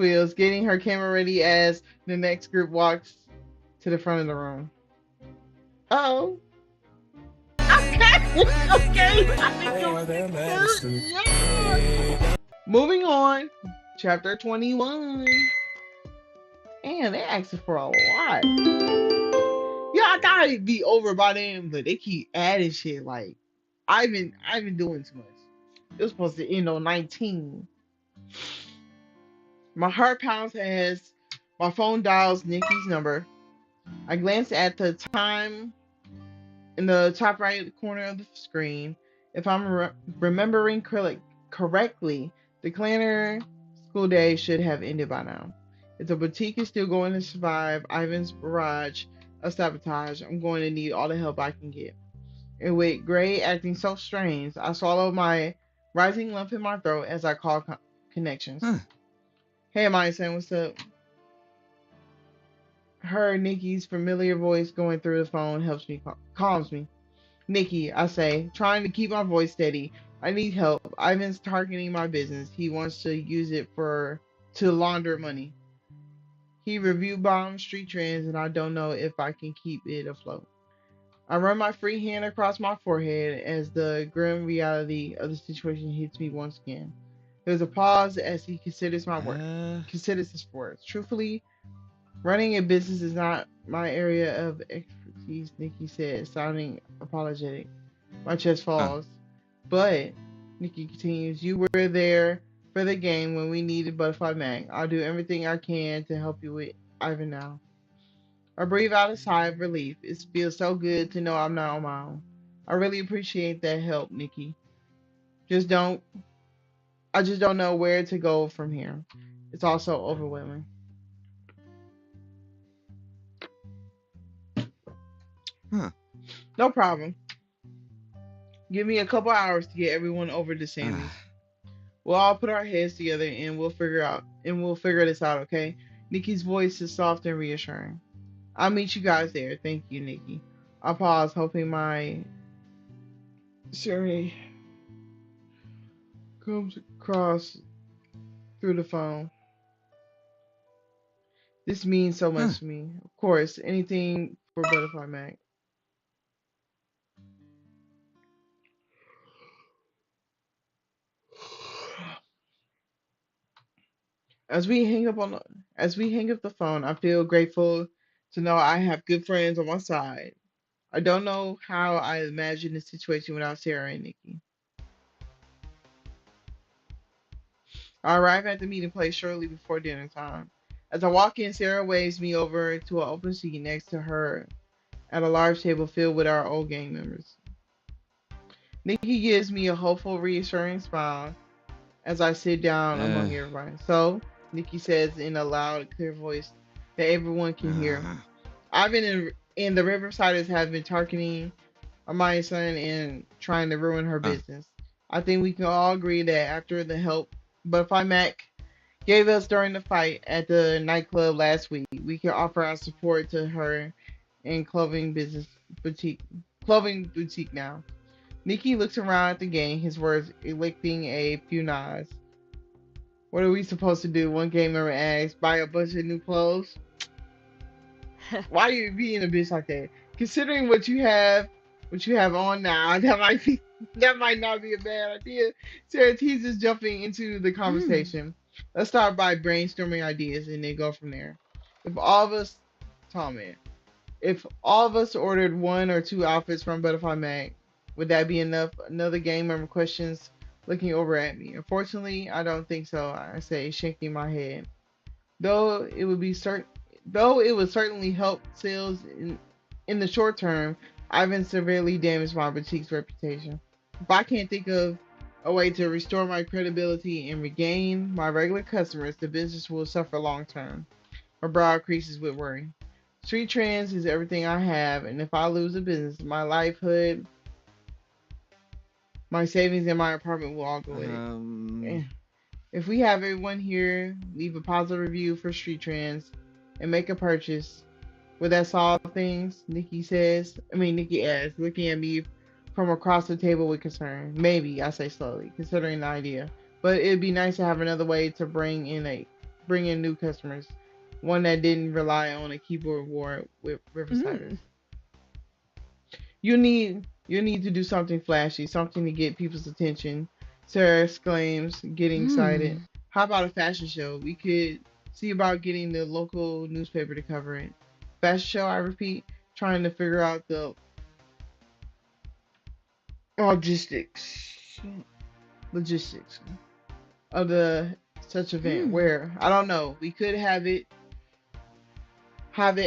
Wheels, getting her camera ready as the next group walks to the front of the room. Oh, okay, okay. I think yeah. Moving on, chapter 21. And they asking for a lot. Yeah, I thought it'd be over by then, but they keep adding shit. Like I've been doing too much. It was supposed to end on 19. My heart pounds as my phone dials Nikki's number. I glance at the time in the top right corner of the screen. If I'm remembering correctly, the calendar school day should have ended by now. If the boutique is still going to survive Ivan's barrage of sabotage, I'm going to need all the help I can get. And with Gray acting so strange, I swallow my rising lump in my throat as I call connections. Hey, Maya, what's up? Heard Nikki's familiar voice going through the phone helps me, calms me. Nikki, I say, trying to keep my voice steady. I need help. Ivan's targeting my business. He wants to use it to launder money. He review bombs street trends, and I don't know if I can keep it afloat. I run my free hand across my forehead as the grim reality of the situation hits me once again. There's a pause as he considers my work. Considers his words. Truthfully, running a business is not my area of expertise, Nikki said, sounding apologetic. My chest falls. But, Nikki continues, you were there for the game when we needed Butterfly Mac. I'll do everything I can to help you with Ivan now. I breathe out a sigh of relief. It feels so good to know I'm not on my own. I really appreciate that help, Nikki. Just don't I just don't know where to go from here. It's all so overwhelming. No problem. Give me a couple hours to get everyone over to Sammy's. We'll all put our heads together and we'll figure this out, okay? Nikki's voice is soft and reassuring. I'll meet you guys there. Thank you, Nikki. I pause, hoping my Siri comes across through the phone. This means so much to me. Of course, anything for Butterfly Mac. As we hang up the phone, I feel grateful to know I have good friends on my side. I don't know how I imagine the situation without Sarah and Nikki. I arrive at the meeting place shortly before dinner time. As I walk in, Sarah waves me over to an open seat next to her at a large table filled with our old gang members. Nikki gives me a hopeful, reassuring smile as I sit down among everybody. So, Nikki says in a loud, clear voice that everyone can hear. Ivan and the Riversiders have been targeting Amaya's son and trying to ruin her business. I think we can all agree that after the help Butterfly Mac gave us during the fight at the nightclub last week, we can offer our support to her in clothing boutique now. Nikki looks around at the gang, his words elicting a few nods. What are we supposed to do? One gang member asks, buy a bunch of new clothes? Why are you being a bitch like that? Considering what you have on now, that might not be a bad idea. Sarah teases jumping into the conversation. Let's start by brainstorming ideas and then go from there. If all of us, Tom man, if all of us ordered one or two outfits from Butterfly Mag, would that be enough? Another gang member questions, looking over at me. Unfortunately, I don't think so, I say, shaking my head. Though it would be though it would certainly help sales in the short term, I've been severely damaged my boutique's reputation. If I can't think of a way to restore my credibility and regain my regular customers, the business will suffer long term. My brow creases with worry. Street trends is everything I have, and if I lose the business, my livelihood, my savings, and my apartment will all go with it. If we have everyone here leave a positive review for Street Trends and make a purchase, would that solve things? Nikki asks, looking at me from across the table with concern. Maybe, I say slowly, considering the idea. But it'd be nice to have another way to bring in bring in new customers. One that didn't rely on a keyboard war with Riversiders. Mm. You need to do something flashy, something to get people's attention. Sarah exclaims, getting excited. Mm. How about a fashion show? We could see about getting the local newspaper to cover it. Fashion show, I repeat, trying to figure out the logistics logistics of the such event Mm. where I don't know. We could have it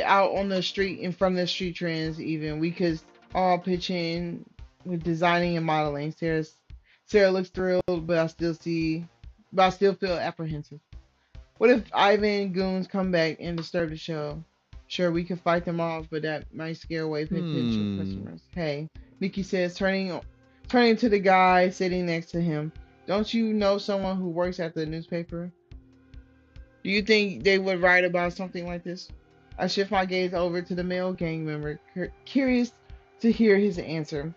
out on the street in front of the street trends even. We could all pitch in with designing and modeling. Sarah looks thrilled, but I still feel apprehensive. What if Ivan goons come back and disturb the show? Sure, we could fight them off, but that might scare away potential Hmm. customers. Hey, Nikki says, turning to the guy sitting next to him. Don't you know someone who works at the newspaper? Do you think they would write about something like this? I shift my gaze over to the male gang member, curious to hear his answer.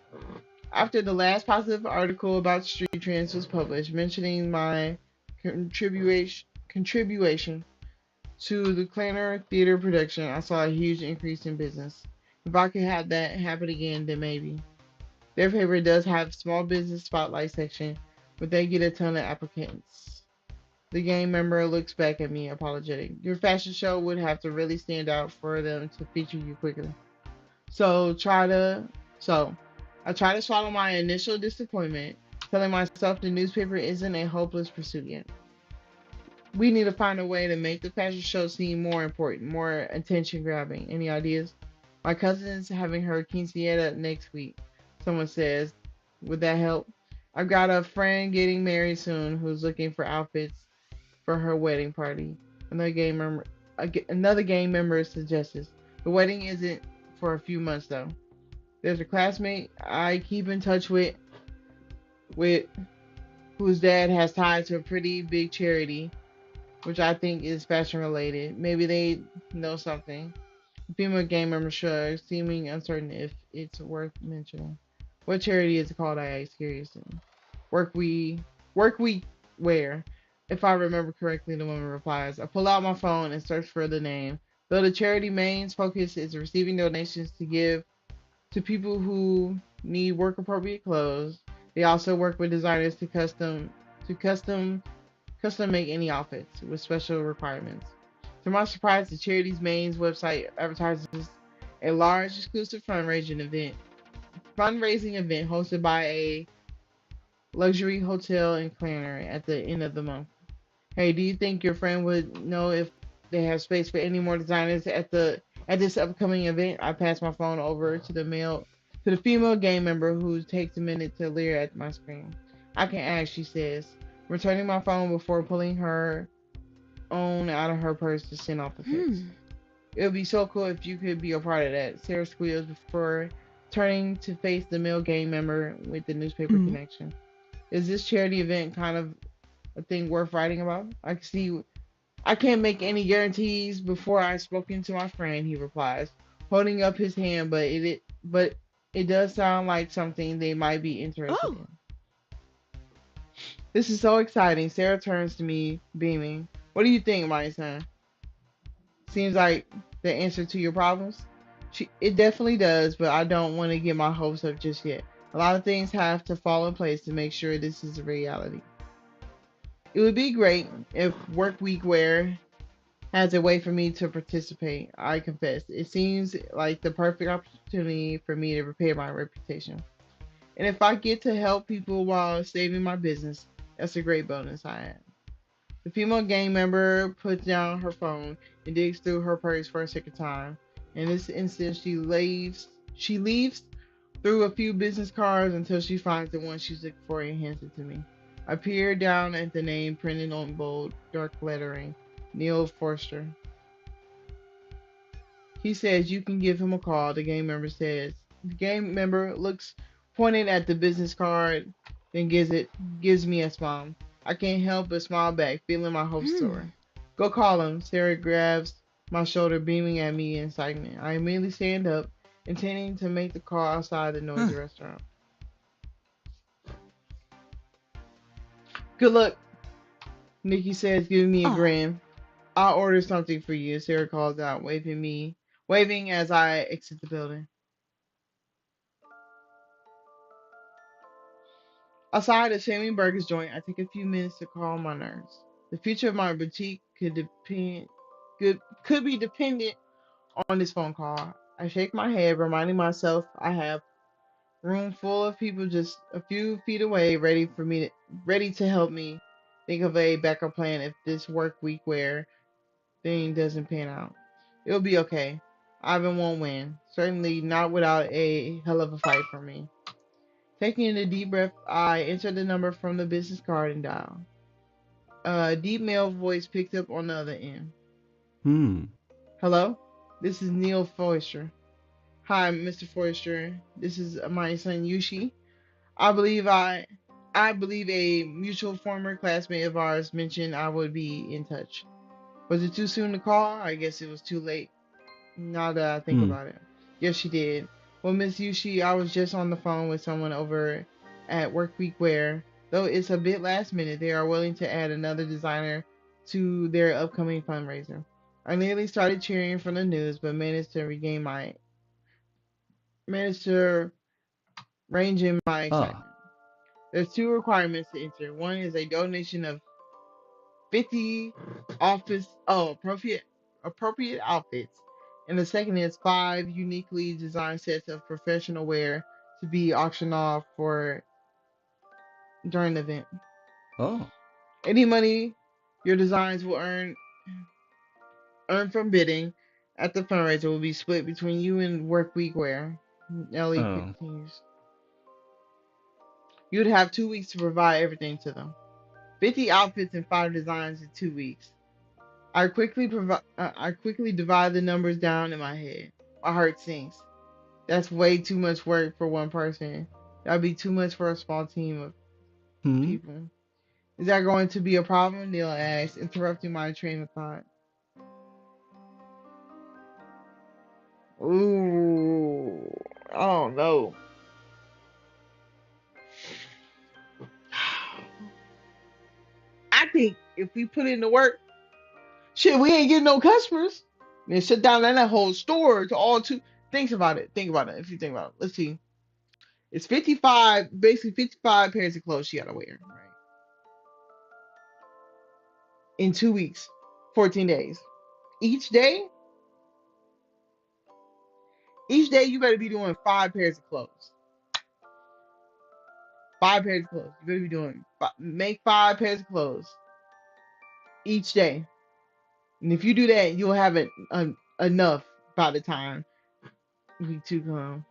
After the last positive article about street trends was published, mentioning my contribution to the Clanner Theater production, I saw a huge increase in business. If I could have that happen again, then maybe. Their paper does have a small business spotlight section, but they get a ton of applicants. The gang member looks back at me, apologetic. Your fashion show would have to really stand out for them to feature you quickly. So try to so I try to swallow my initial disappointment, telling myself the newspaper isn't a hopeless pursuit yet. We need to find a way to make the fashion show seem more important, more attention grabbing. Any ideas? My cousin's having her quinceañera next week. Someone says, would that help? I've got a friend getting married soon who's looking for outfits for her wedding party. Another gang member suggests the wedding isn't for a few months though. There's a classmate I keep in touch with whose dad has ties to a pretty big charity, which I think is fashion related. Maybe they know something. The female gang member shrugs, seeming uncertain if it's worth mentioning. What charity is it called? I ask curiously. Work we work week where? If I remember correctly, the woman replies. I pull out my phone and search for the name. Though the charity main focus is receiving donations to give to people who need work appropriate clothes, they also work with designers to custom make any outfits with special requirements. To my surprise, the charity's main website advertises a large exclusive fundraising event hosted by a luxury hotel in Clanner at the end of the month. Hey, do you think your friend would know if they have space for any more designers at this upcoming event? I pass my phone over to the female gang member who takes a minute to leer at my screen. I can ask, she says, returning my phone before pulling her own out of her purse to send off the pics. Hmm. It would be so cool if you could be a part of that. Sarah squeals before turning to face the male gang member with the newspaper Mm. connection. Is this charity event kind of a thing worth writing about? I can't make any guarantees before I've spoken to my friend, he replies, holding up his hand, but it does sound like something they might be interested Oh. in. This is so exciting. Sarah turns to me, beaming. What do you think, my son? Seems like the answer to your problems? It definitely does, but I don't want to get my hopes up just yet. A lot of things have to fall in place to make sure this is a reality. It would be great if Work Week Wear has a way for me to participate, I confess. It seems like the perfect opportunity for me to repair my reputation. And if I get to help people while saving my business, that's a great bonus I have. The female gang member puts down her phone and digs through her purse for a second time. In this instance, she leaves through a few business cards until she finds the one she's looking for and hands it to me. I peer down at the name printed on bold, dark lettering, Neil Forster. He says you can give him a call, the gang member says. The gang member looks pointed at the business card, then gives me a smile. I can't help but smile back, feeling my hopes Hmm. soar. Go call him. Sarah grabs my shoulder, beaming at me in excitement. I immediately stand up, intending to make the call outside the Huh. noisy restaurant. Good luck, Nikki says, giving me a Oh. grin. I'll order something for you, Sarah calls out, waving as I exit the building. Outside a Shaming Burgers joint, I take a few minutes to calm my nerves. The future of my boutique could be dependent on this phone call. I shake my head, reminding myself I have room full of people just a few feet away, ready to help me think of a backup plan if this work week wear thing doesn't pan out. It'll be okay. Ivan won't win. Certainly not without a hell of a fight for me. Taking a deep breath, I enter the number from the business card and dial. A deep male voice picked up on the other end. Hmm. Hello? This is Neil Forrester. Hi, Mr. Forrester. This is my son Yushi. I believe I I believe a mutual former classmate of ours mentioned I would be in touch. Was it too soon to call? I guess it was too late. Now that I think Hmm. about it. Yes, she did. Well, Miss Yushi, I was just on the phone with someone over at Workweek Wear. Though it's a bit last minute, they are willing to add another designer to their upcoming fundraiser. I nearly started cheering from the news, but managed to range in my Ah. excitement. There's two requirements to enter. One is a donation of 50 appropriate outfits, and the second is 5 uniquely designed sets of professional wear to be auctioned off for during the event. Oh. Any money your designs will earn from bidding at the fundraiser will be split between you and Workweek Wear. Ellie Oh. continues. You'd have 2 weeks to provide everything to them. 50 outfits and 5 designs in 2 weeks. I quickly divide the numbers down in my head. My heart sinks. That's way too much work for one person. That'd be too much for a small team of Hmm. people. Is that going to be a problem? Neil asked, interrupting my train of thought. Ooh, I don't know. I think if we put in the work, shit, we ain't getting no customers. Then shut down that whole store to all two. Think about it. Think about it. If you think about it, let's see. It's 55, basically 55 pairs of clothes she got to wear, right? In 2 weeks, 14 days. Each day, each day you better be doing 5 pairs of clothes. 5 pairs of clothes. You better be doing, make 5 pairs of clothes each day. And if you do that, you'll have it enough by the time week two comes.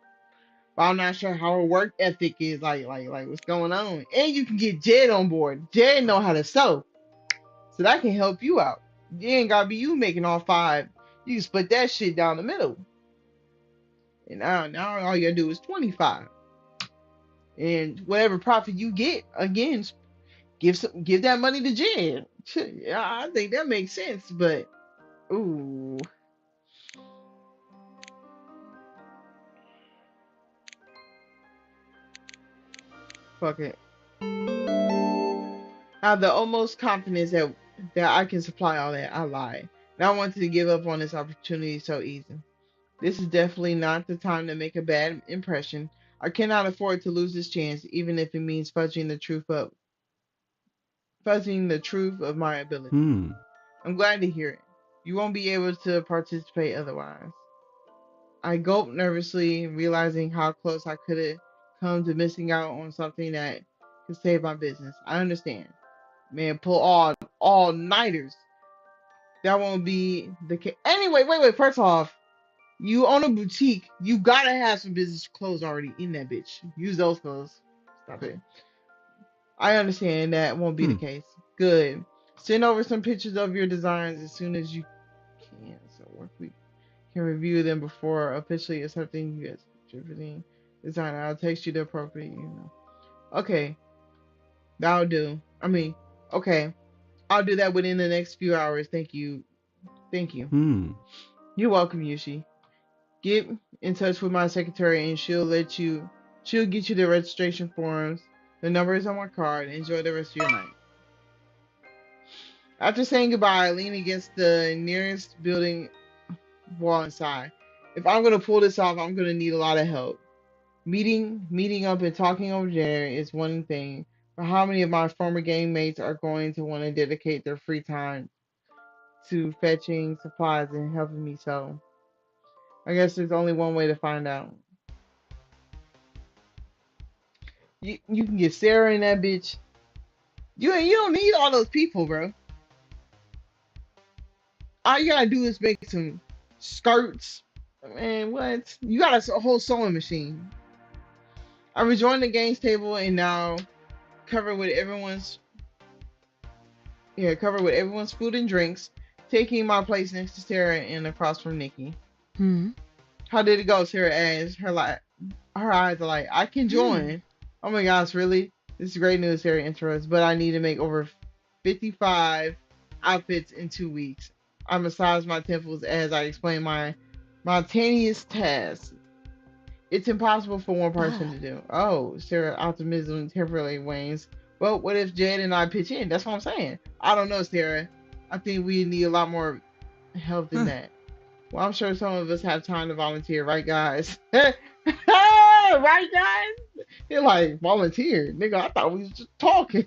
But I'm not sure how her work ethic is, like what's going on. And you can get Jed on board. Jed know how to sew, so that can help you out. You ain't gotta be you making all five. You can split that shit down the middle. And now all you gotta do is 25. And whatever profit you get, again, give that money to Jen. Yeah, I think that makes sense. But ooh, fuck it. I have the almost confidence that I can supply all that. I lied. And I wanted to give up on this opportunity so easy. This is definitely not the time to make a bad impression. I cannot afford to lose this chance, even if it means fudging the truth of my ability. Hmm. I'm glad to hear it. You won't be able to participate otherwise. I gulped nervously, realizing how close I could have come to missing out on something that could save my business. I understand. Man, pull all nighters. That won't be the case. Anyway, wait. First off, you own a boutique. You gotta have some business clothes already in that bitch. Use those clothes. Stop it. I understand that won't be the Hmm. case. Good. Send over some pictures of your designs as soon as you can. So we can review them before officially accepting you as contributing designer. I'll text you the appropriate, Okay, that'll do. Okay. I'll do that within the next few hours. Thank you. Thank you. Hmm. You're welcome, Yushi. Get in touch with my secretary and she'll get you the registration forms. The number is on my card. Enjoy the rest of your night. After saying goodbye, I lean against the nearest building wall and sigh. If I'm gonna pull this off, I'm gonna need a lot of help. Meeting up and talking over dinner is one thing, but how many of my former gang mates are going to want to dedicate their free time to fetching supplies and helping me sew? I guess there's only one way to find out. You can get Sarah in that bitch. You don't need all those people, bro. All you gotta do is make some skirts. Man, what? You got a whole sewing machine. I rejoined the games table and now covered with everyone's covered with everyone's food and drinks, taking my place next to Sarah and across from Nikki. Hmm. How did it go? Sarah asked. Her eyes are like, I can join. Oh my gosh, really? This is great news, Sarah interrupts, but I need to make over 55 outfits in 2 weeks. I massage my temples as I explain my mountainous task. It's impossible for one person to do. Oh, Sarah optimism temporarily wanes. Well, what if Jed and I pitch in? That's what I'm saying. I don't know, Sarah. I think we need a lot more help than that. Well, I'm sure some of us have time to volunteer, right, guys? Right, guys? They're like, volunteer? Nigga, I thought we was just talking.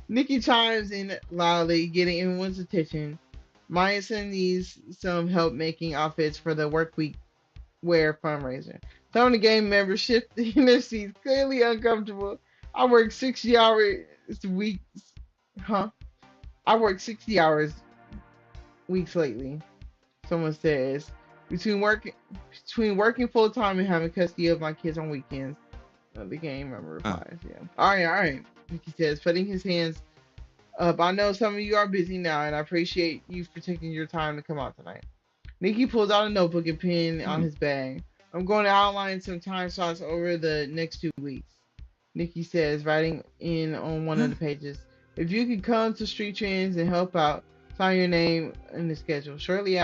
Nikki chimes in loudly, getting everyone's attention. Myason needs some help making outfits for the work week wear fundraiser. Some of the game members shift in their seats, clearly uncomfortable. I work 60 hours weeks. Huh? I work 60 hours weeks lately. Someone says between working full time and having custody of my kids on weekends. The game member replies, yeah. All right. Mickey says, putting his hands up. I know some of you are busy now, and I appreciate you for taking your time to come out tonight. Nikki pulls out a notebook and pen on his bag. I'm going to outline some time slots over the next 2 weeks. Nikki says, writing in on one of the pages. If you could come to Street Trends and help out, sign your name in the schedule. Shortly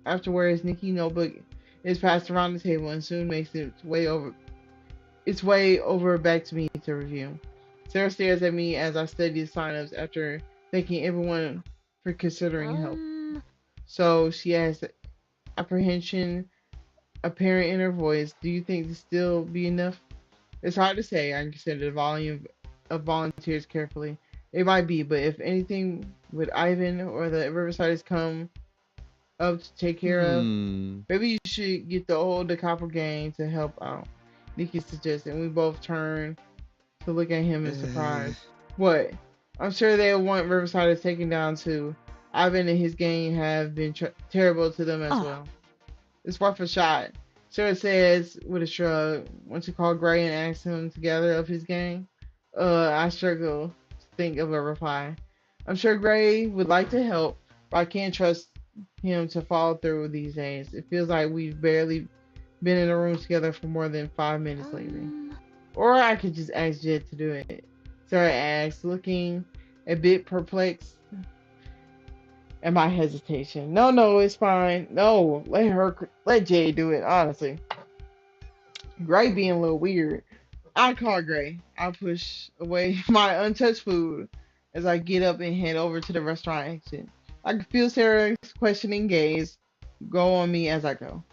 afterwards, Nikki's notebook is passed around the table and soon makes its way over back to me to review. Sarah stares at me as I study the signups after thanking everyone for considering help. So she asks, apprehension apparent in her voice, do you think this still be enough? It's hard to say. I consider the volume of volunteers carefully. It might be, but if anything with Ivan or the Riverside has come up to take care of, maybe you should get the old DeCopper gang to help out. Nikki suggests, and we both turn to look at him in surprise. What? I'm sure they'll want Riverside taken down too. Ivan and his gang have been terrible to them as well. It's worth a shot. Sarah says with a shrug. Once you call Gray and ask him together of his gang, I struggle to think of a reply. I'm sure Gray would like to help, but I can't trust him to follow through these days. It feels like we've barely been in a room together for more than 5 minutes lately. Or I could just ask Jed to do it. Sarah asks, looking a bit perplexed at my hesitation. No, it's fine. No, let Jay do it, honestly. Gray being a little weird. I'll call Gray. I'll push away my untouched food as I get up and head over to the restaurant exit. I can feel Sarah's questioning gaze go on me as I go.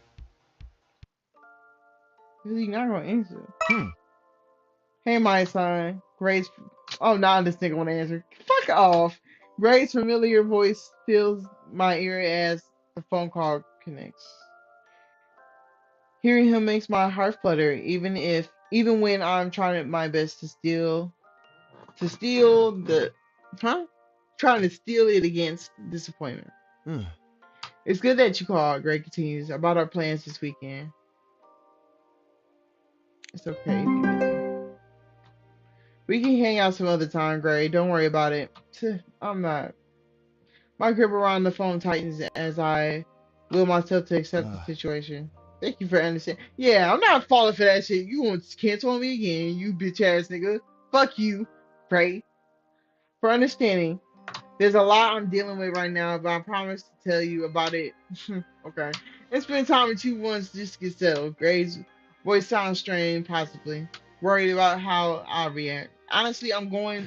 Is he not gonna answer? Hey, my son. Gray's. Oh, nah, this nigga wanna answer. Fuck off. Gray's familiar voice fills my ear as the phone call connects. Hearing him makes my heart flutter, even when I'm trying my best to steal the, trying to steal it against disappointment. It's good that you called. Gray continues about our plans this weekend. It's okay if you're busy. We can hang out some other time, Gray. Don't worry about it. I'm not. My grip around the phone tightens as I will myself to accept the situation. Thank you for understanding. Yeah, I'm not falling for that shit. You won't cancel on me again, you bitch ass nigga. Fuck you, Gray. For understanding. There's a lot I'm dealing with right now, but I promise to tell you about it. Okay. And spend time with you once just to get settled. Gray's voice sounds strained, possibly. Worried about how I'll react. Honestly, I'm going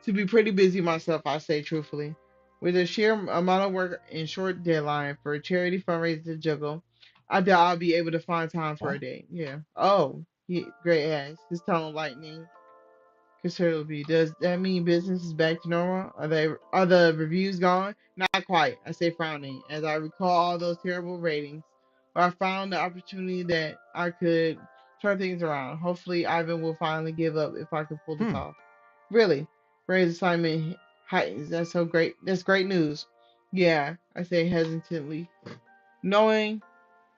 to be pretty busy myself, I say truthfully. With a sheer amount of work and short deadline for a charity fundraiser to juggle, I doubt I'll be able to find time for a What? date. Yeah. Oh, great ass. His tone lightning considerably. Does that mean business is back to normal? Are the reviews gone? Not quite. I say frowning as I recall all those terrible ratings. But I found the opportunity that I could turn things around. Hopefully, Ivan will finally give up if I can pull this Hmm. off. Really, Ray's assignment heightens. That's so great. That's great news. Yeah, I say hesitantly, knowing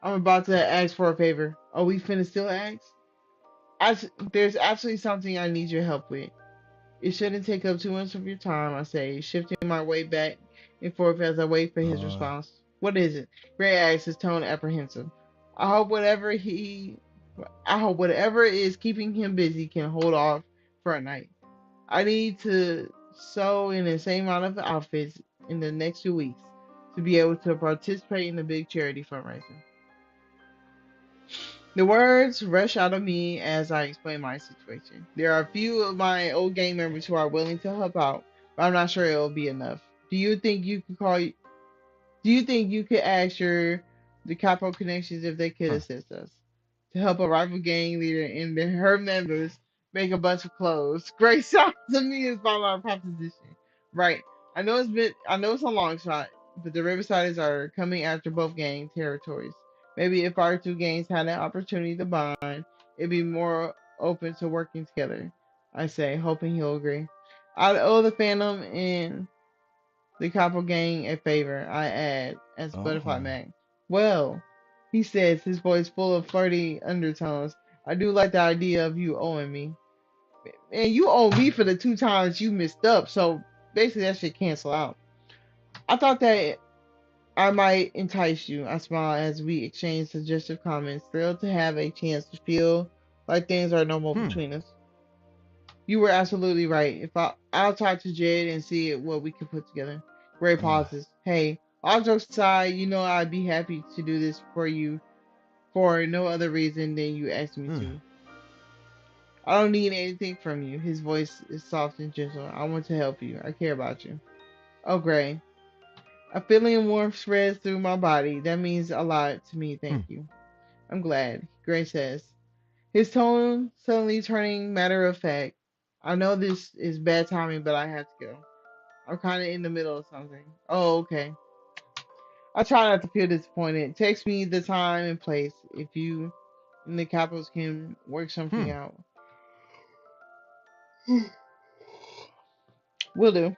I'm about to ask for a favor. Oh, we finna still ask? There's absolutely something I need your help with. It shouldn't take up too much of your time, I say, shifting my weight back and forth as I wait for his Uh, response. What is it? Gray asks, his tone apprehensive. I hope whatever he I hope whatever is keeping him busy can hold off for a night. I need to sew in the same amount of outfits in the next 2 weeks to be able to participate in the big charity fundraiser. The words rush out of me as I explain my situation. There are a few of my old gang members who are willing to help out, but I'm not sure it will be enough. Do you think you could call? Do you think you could ask the capo connections if they could huh. assist us to help a rival gang leader and her members make a bunch of clothes? Great sounds to me is my proposition. Right. I know it's a long shot, but the Riversiders are coming after both gang territories. Maybe if our two gangs had an opportunity to bond, it'd be more open to working together. I say, hoping he'll agree. I'd owe the Phantom and the Capo gang a favor, I add, as Butterfly Oh. Mac. Well, he says, his voice full of flirty undertones. I do like the idea of you owing me. And you owe me for the 2 times you missed up, so basically that should cancel out. I thought that I might entice you. I smile as we exchange suggestive comments, thrilled to have a chance to feel like things are normal Hmm. between us. You were absolutely right. I'll talk to Jed and see what we can put together. Ray Uh, pauses. Hey, all jokes aside, you know I'd be happy to do this for you for no other reason than you asked me hmm. to. I don't need anything from you. His voice is soft and gentle. I want to help you. I care about you. Oh, Gray. A feeling of warmth spreads through my body. That means a lot to me. Hmm. Thank you. I'm glad. Gray says, his tone suddenly turning matter of fact. I know this is bad timing, but I have to go. I'm kind of in the middle of something. Oh, okay. I try not to feel disappointed. Text me the time and place if you and the Capitals can work something Hmm. out. Will do.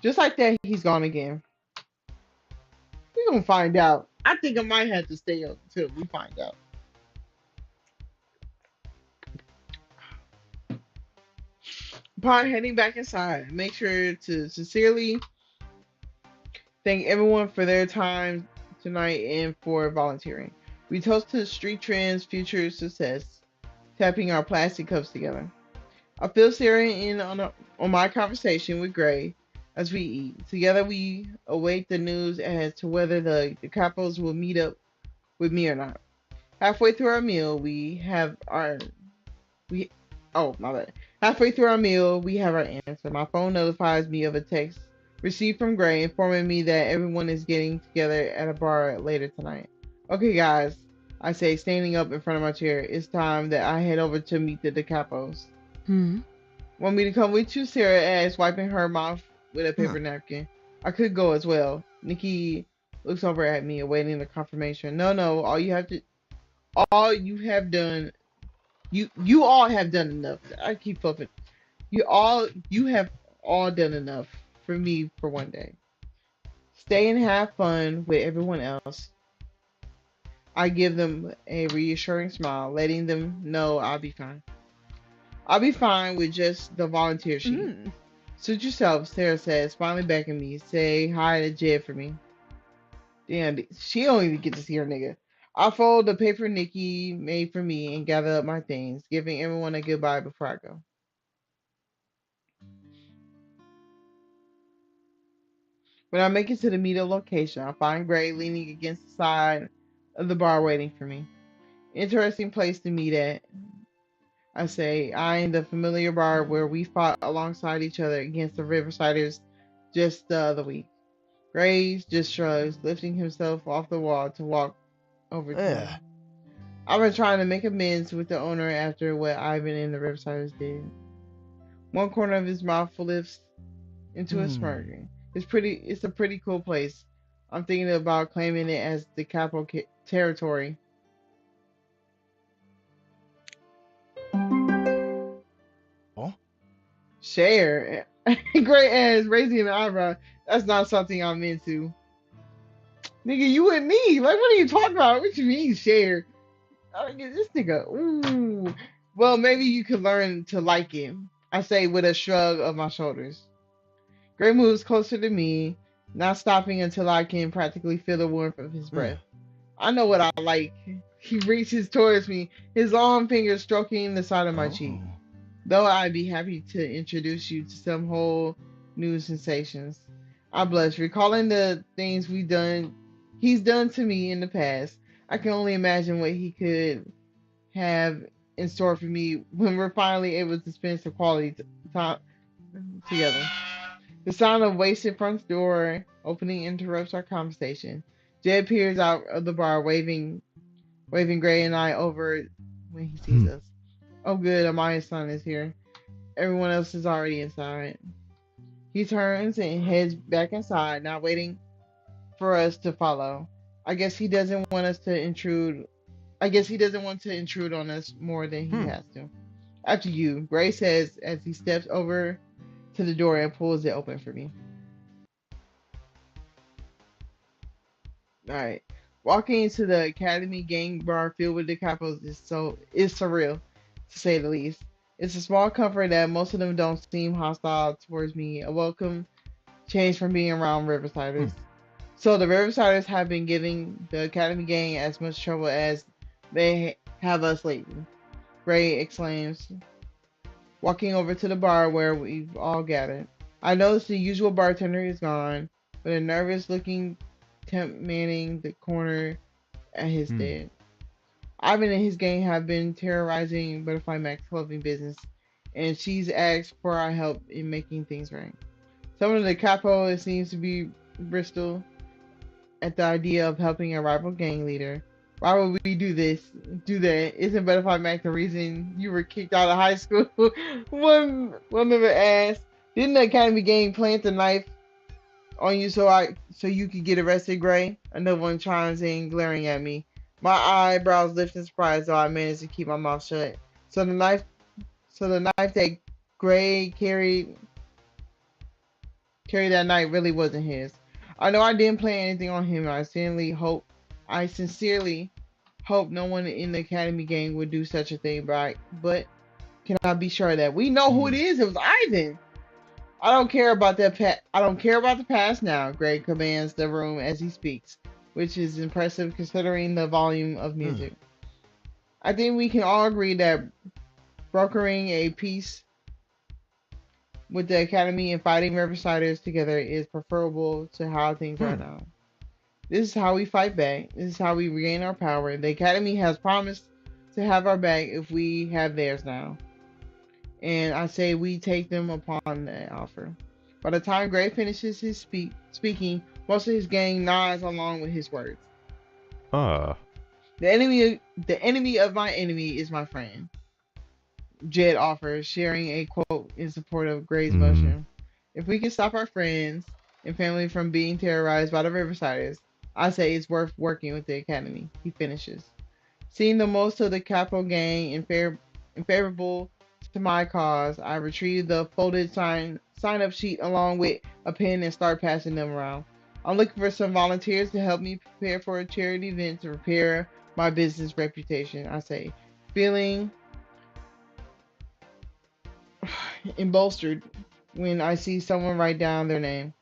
Just like that, he's gone again. We're gonna find out. I think I might have to stay up until we find out. Upon heading back inside, make sure to sincerely thank everyone for their time tonight and for volunteering. We toast to street trends, future success, tapping our plastic cups together. I feel staring in on my conversation with Gray as we eat. Together we await the news as to whether the couples will meet up with me or not. Halfway through our meal, we oh my bad. Halfway through our meal, we have our answer. My phone notifies me of a text received from Gray informing me that everyone is getting together at a bar later tonight. Okay, guys, I say, standing up in front of my chair. It's time that I head over to meet the DeCapos. Hmm. Want me to come with you? Sarah asked, wiping her mouth with a Huh. paper napkin. I could go as well. Nikki looks over at me, awaiting the confirmation. No, no, all you have done, you all have done enough. I keep flipping. You have all done enough for me for one day. Stay and have fun with everyone else. I give them a reassuring smile, letting them know I'll be fine. I'll be fine with just the volunteer sheet. Hmm. Suit yourself, Sarah says, smiling back at me. Say hi to Jed for me. Damn, she don't even get to see her nigga. I fold the paper Nikki made for me and gather up my things, giving everyone a goodbye before I go. When I make it to the meetup location, I find Gray leaning against the side of the bar waiting for me. Interesting place to meet at. I say, eyeing the familiar bar where we fought alongside each other against the Riversiders just the other week. Graves just shrugs, lifting himself off the wall to walk over to me. Ugh. I've been trying to make amends with the owner after what Ivan and the Riversiders did. One corner of his mouth lifts into a smirk. It's a pretty cool place. I'm thinking about claiming it as the capital territory. Oh? Share. Great ass, raising an eyebrow. That's not something I'm into. Nigga, you and me. Like, what are you talking about? What you mean, share? This nigga. Ooh. Well, maybe you could learn to like it. I say with a shrug of my shoulders. Gray moves closer to me, not stopping until I can practically feel the warmth of his breath. I know what I like. He reaches towards me, his long fingers stroking the side of my cheek. Though I'd be happy to introduce you to some whole new sensations. I blush, recalling the things he's done to me in the past. I can only imagine what he could have in store for me when we're finally able to spend some quality time together. The sound of wasted front door opening interrupts our conversation. Jed peers out of the bar, waving Gray and I over when he sees us. Oh good, Amaya's son is here. Everyone else is already inside. He turns and heads back inside, not waiting for us to follow. I guess he doesn't want to intrude on us more than he has to. After you, Gray says as he steps over to the door and pulls it open for me. Alright. Walking into the Academy gang bar filled with decapos is surreal, to say the least. It's a small comfort that most of them don't seem hostile towards me, a welcome change from being around Riversiders. So the Riversiders have been giving the Academy gang as much trouble as they have us lately. Gray exclaims, walking over to the bar where we've all gathered. I notice the usual bartender is gone, but a nervous looking temp manning the corner at his dead. Ivan and his gang have been terrorizing Butterfly Mac's clothing business, and she's asked for our help in making things right. Some of the capo seems to be Bristol at the idea of helping a rival gang leader. Why would we do that? Isn't Butterfly Mac the reason you were kicked out of high school? One member asked, didn't the Academy gang plant the knife on you so you could get arrested, Gray? Another one chimes in, glaring at me. My eyebrows lift in surprise, though I managed to keep my mouth shut. So the knife that Gray carried that night really wasn't his. I know I didn't plan anything on him. I sincerely hope no one in the Academy gang would do such a thing, but can I be sure that we know who it is? It was Ivan. I don't care about the past now. Greg commands the room as he speaks, which is impressive considering the volume of music. I think we can all agree that brokering a peace with the Academy and fighting Riversiders together is preferable to how things are now. This is how we fight back. This is how we regain our power. The Academy has promised to have our back if we have theirs now. And I say we take them upon that offer. By the time Gray finishes his speaking, most of his gang nods along with his words. The enemy of my enemy is my friend. Jed offers, sharing a quote in support of Gray's motion. If we can stop our friends and family from being terrorized by the Riversiders, I say it's worth working with the Academy. He finishes. Seeing the most of the Capo gang in favorable to my cause, I retrieve the folded sign-up sheet along with a pen and start passing them around. I'm looking for some volunteers to help me prepare for a charity event to repair my business reputation, I say, feeling embolstered when I see someone write down their name.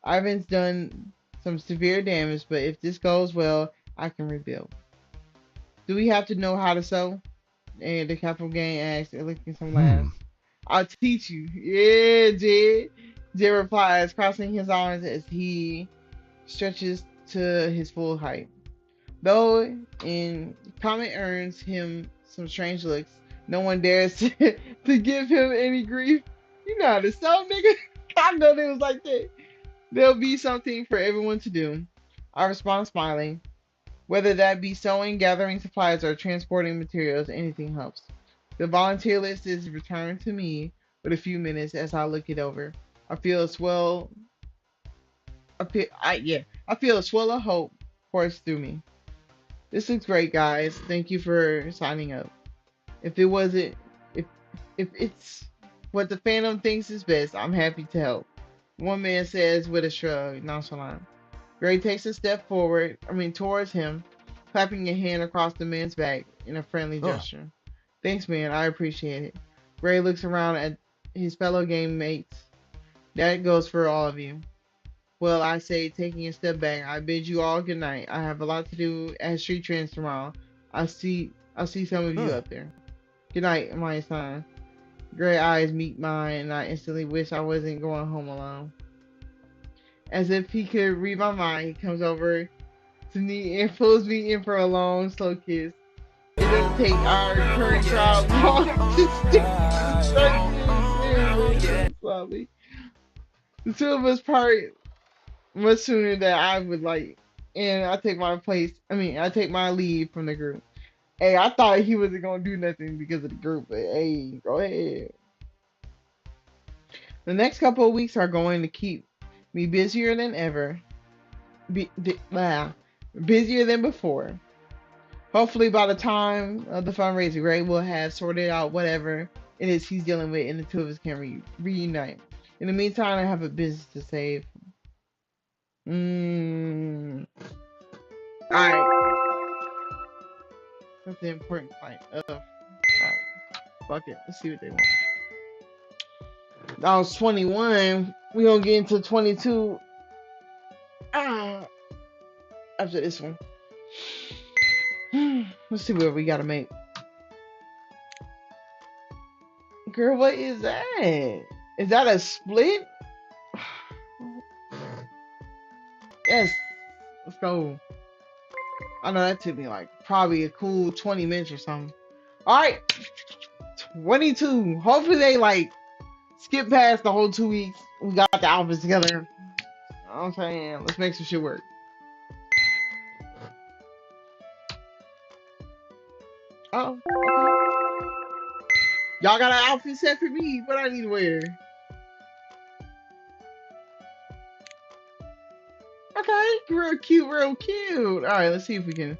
Ivan's done some severe damage, but if this goes well, I can rebuild. Do we have to know how to sew? And the Capital Gang asks, licking some laughs. I'll teach you. Yeah, Jed. Jed replies, crossing his arms as he stretches to his full height. Though in comment earns him some strange looks, No one dares to give him any grief. You know how to sell, nigga. I know they was like that. There'll be something for everyone to do. I respond smiling. Whether that be sewing, gathering supplies, or transporting materials, anything helps. The volunteer list is returned to me with a few minutes as I look it over. I feel a swell. I feel a swell of hope course through me. This looks great, guys. Thank you for signing up. If it wasn't, if if it's what the fandom thinks is best, I'm happy to help. One man says with a shrug, nonchalant. Gray takes a step towards him, clapping a hand across the man's back in a friendly Ugh. gesture. Thanks, man. I appreciate it. Gray looks around at his fellow game mates. That goes for all of you. Well, I say, taking a step back, I bid you all good night. I have a lot to do at Street Trends tomorrow. I'll see some of you Huh. up there. Good night, my son. Gray eyes meet mine, and I instantly wish I wasn't going home alone. As if he could read my mind, he comes over to me and pulls me in for a long, slow kiss. It doesn't take our current crowd long to stick instructions slowly. The two of us part much sooner than I would like, and I take my leave from the group. Hey, I thought he wasn't gonna do nothing because of the group, but hey, go ahead. The next couple of weeks are going to keep me busier than ever. Busier than before. Hopefully, by the time of the fundraiser, Ray will have sorted out whatever it is he's dealing with, and the two of us can reunite. In the meantime, I have a business to save. Alright. That's the important fight. Alright. Fuck it. Let's see what they want. That was 21. We gonna get into 22 after this one. Let's see what we gotta make. Girl, what is that? Is that a split? Yes. Let's go. I know that took me like probably a cool 20 minutes or something. Alright. 22. Hopefully they like skip past the whole 2 weeks. We got the outfits together. You know what I'm saying? Let's make some shit work. Oh, okay. Y'all got an outfit set for me. What I need to wear? Okay, real cute, real cute. All right, let's see if we can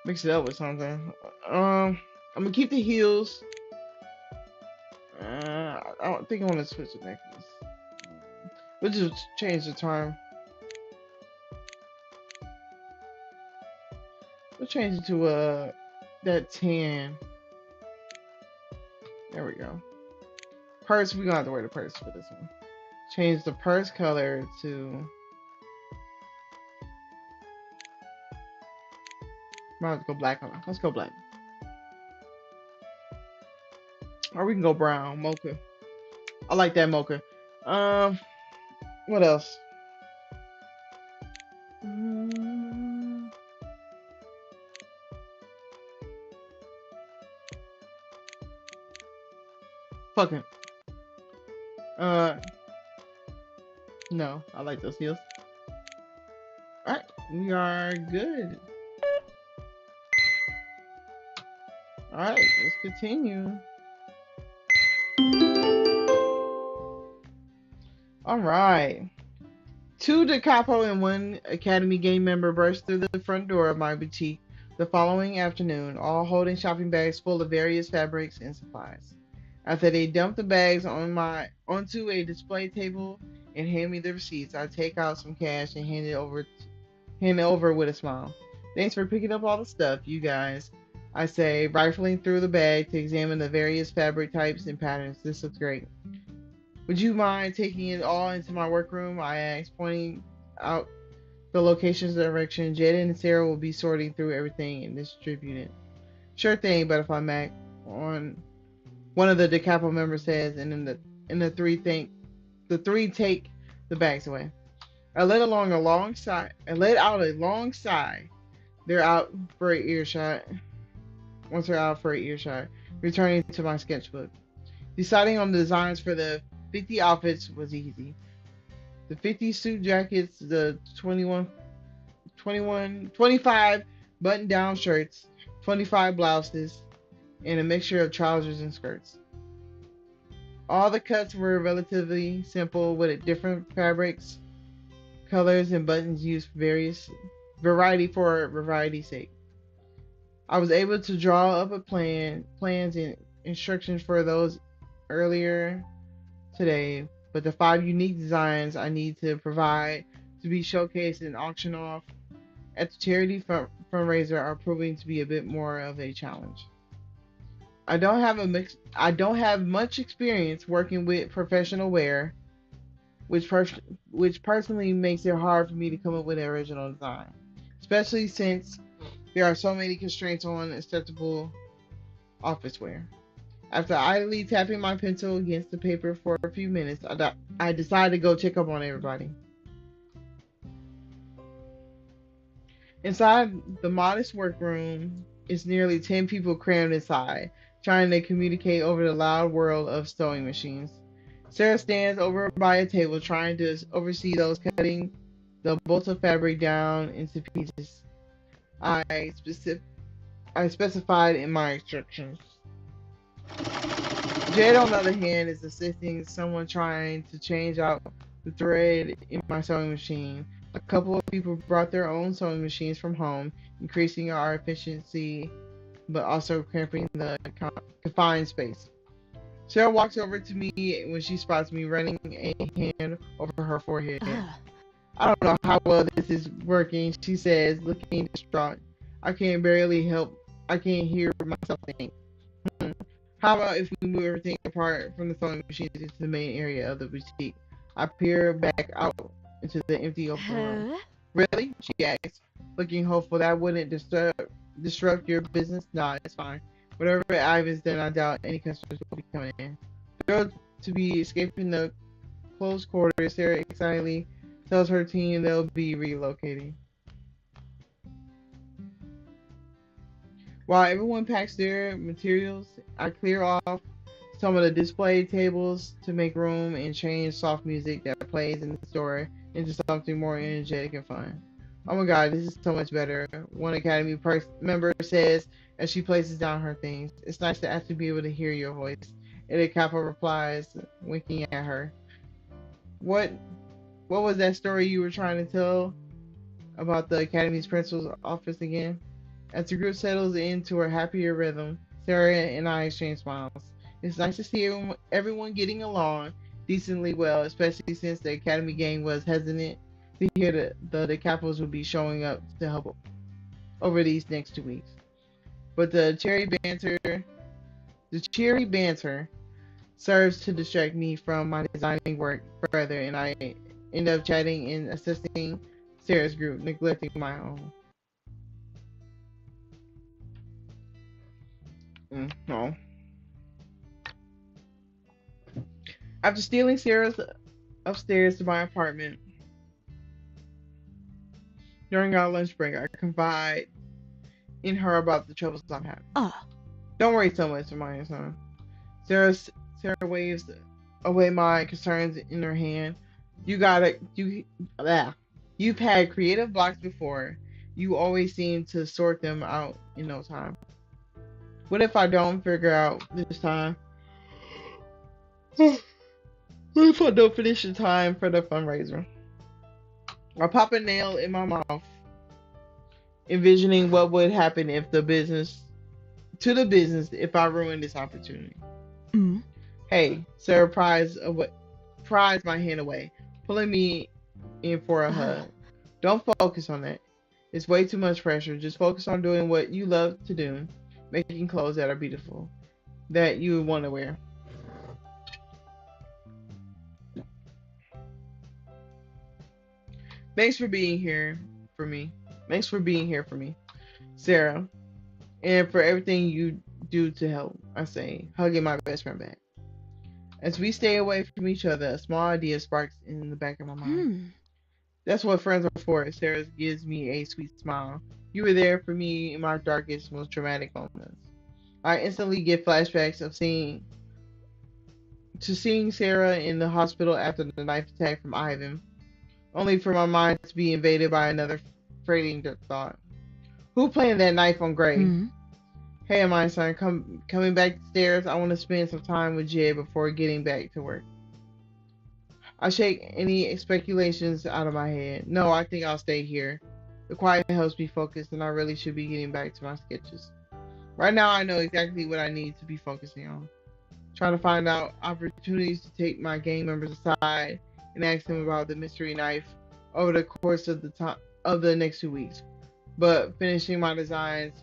mix it up with something. I'm gonna keep the heels. I don't think I want to switch the necklace. We'll just change the time. We'll change it to that tan. There we go. Purse, we're gonna have to wear the purse for this one. Change the purse color to. Might have to go black on. Let's go black. Or we can go brown, mocha. I like that mocha. What else? Fuck it. No, I like those heels. Alright, we are good. Alright, let's continue. Alright. 2 Da Capo and 1 Academy game member burst through the front door of my boutique the following afternoon, all holding shopping bags full of various fabrics and supplies. After they dump the bags onto a display table and hand me the receipts, I take out some cash and hand it over with a smile. Thanks for picking up all the stuff, you guys. I say, rifling through the bag to examine the various fabric types and patterns. This looks great. Would you mind taking it all into my workroom? I asked, pointing out the location's direction. Jed and Sarah will be sorting through everything and distributing it. Sure thing, Butterfly Mac. One of the Da Capo members says, and then the three take the bags away. I let out a long sigh. They're out for an earshot. once they're out for an earshot, returning to my sketchbook. Deciding on the designs for the 50 outfits was easy. The 50 suit jackets, the 25 button down shirts, 25 blouses, and a mixture of trousers and skirts. All the cuts were relatively simple with different fabrics, colors, and buttons used various variety for variety's sake. I was able to draw up a plans and instructions for those earlier today, but the five unique designs I need to provide to be showcased and auctioned off at the charity fundraiser are proving to be a bit more of a challenge. I don't have much experience working with professional wear, which which personally makes it hard for me to come up with an original design, especially since there are so many constraints on acceptable office wear. After idly tapping my pencil against the paper for a few minutes, I decided to go check up on everybody. Inside the modest workroom is nearly 10 people crammed inside, trying to communicate over the loud whirl of sewing machines. Sarah stands over by a table trying to oversee those cutting the bolts of fabric down into pieces I, specif- I specified in my instructions. Jed, on the other hand, is assisting someone trying to change out the thread in my sewing machine. A couple of people brought their own sewing machines from home, increasing our efficiency but also cramping the confined space. Sarah walks over to me when she spots me running a hand over her forehead. I don't know how well this is working, she says, looking distraught. I can't hear myself think. How about if we move everything apart from the sewing machines into the main area of the boutique? I peer back out into the empty open room. Really? She asks, looking hopeful. That wouldn't disrupt your business? Nah, it's fine. Whatever Ivan's done, I doubt any customers will be coming in. Thrilled to be escaping the close quarters, Sarah excitedly tells her team they'll be relocating. While everyone packs their materials, I clear off some of the display tables to make room and change soft music that plays in the store into something more energetic and fun. Oh my god, this is so much better, one Academy member says as she places down her things. It's nice to actually be able to hear your voice. Eddie Kappa replies, winking at her. What what was that story you were trying to tell about the Academy's principal's office again? As the group settles into a happier rhythm, Sarah and I exchange smiles. It's nice to see everyone getting along decently well, especially since the Academy gang was hesitant to hear the Capitals would be showing up to help over these next 2 weeks. But the cheery banter serves to distract me from my designing work further, and I end up chatting and assisting Sarah's group, neglecting my own. No. After stealing Sarah's upstairs to my apartment during our lunch break, I confide in her about the troubles I'm having. Don't worry so much, Hermione, son. Sarah Sarah waves away my concerns in her hand. You gotta you ah. You've had creative blocks before. You always seem to sort them out in no time. What if I don't figure out this time? What if I don't finish in time for the fundraiser? I pop a nail in my mouth, envisioning what would happen if the business if I ruin this opportunity. Hey, Sarah pries my hand away, pulling me in for a hug. Don't focus on that. It's way too much pressure. Just focus on doing what you love to do, making clothes that are beautiful, that you want to wear. Thanks for being here for me. Thanks for being here for me, Sarah, and for everything you do to help. I say, hugging my best friend back. As we stay away from each other, a small idea sparks in the back of my mind. That's what friends are for. Sarah gives me a sweet smile. You were there for me in my darkest, most dramatic moments. I instantly get flashbacks of seeing Sarah in the hospital after the knife attack from Ivan, only for my mind to be invaded by another freighting thought. Who planted that knife on Gray? Hmm. Hey, my son, coming back the stairs. I want to spend some time with Jed before getting back to work. I shake any speculations out of my head. No, I think I'll stay here. The quiet helps me focus, and I really should be getting back to my sketches. Right now, I know exactly what I need to be focusing on. Trying to find out opportunities to take my gang members aside and ask them about the mystery knife over the course of the next 2 weeks. But finishing my designs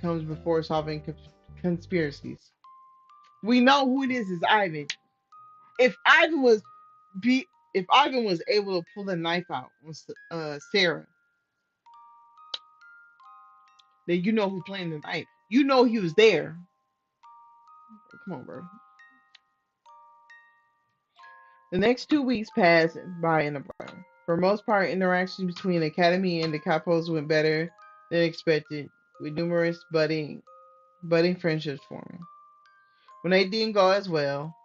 comes before solving conspiracies. We know who it is. Is Ivan. If Ivan was be if Ivan was able to pull the knife out on Sarah, then you know who planted the knife. You know he was there. Come on, bro. The next 2 weeks passed by in a blur. For most part, interactions between the Academy and the Capos went better than expected, with numerous budding friendships forming. When they didn't go as well,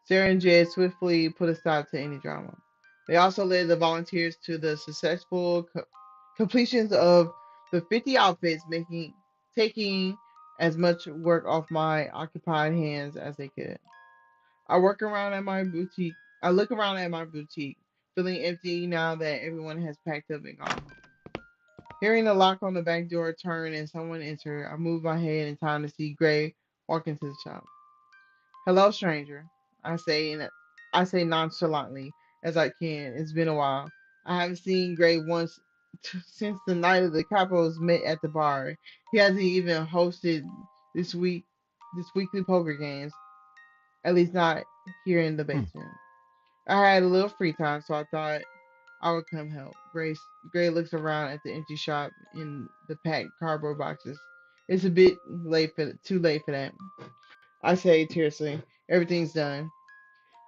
Sarah and Jed swiftly put a stop to any drama. They also led the volunteers to the successful completions of the 50 outfits, taking as much work off my occupied hands as they could. I work around at my boutique. I look around at my boutique, feeling empty now that everyone has packed up and gone home. Hearing the lock on the back door turn and someone enter, I move my head in time to see Gray walk into the shop. Hello, stranger. I say in I say nonchalantly as I can. It's been a while. I haven't seen Gray once since the night of the Capos met at the bar. He hasn't even hosted this week this weekly poker games. At least not here in the Hmm. basement. I had a little free time, so I thought I would come help. Gray looks around at the empty shop in the packed cardboard boxes. It's a bit too late for that. I say tearfully. Everything's done.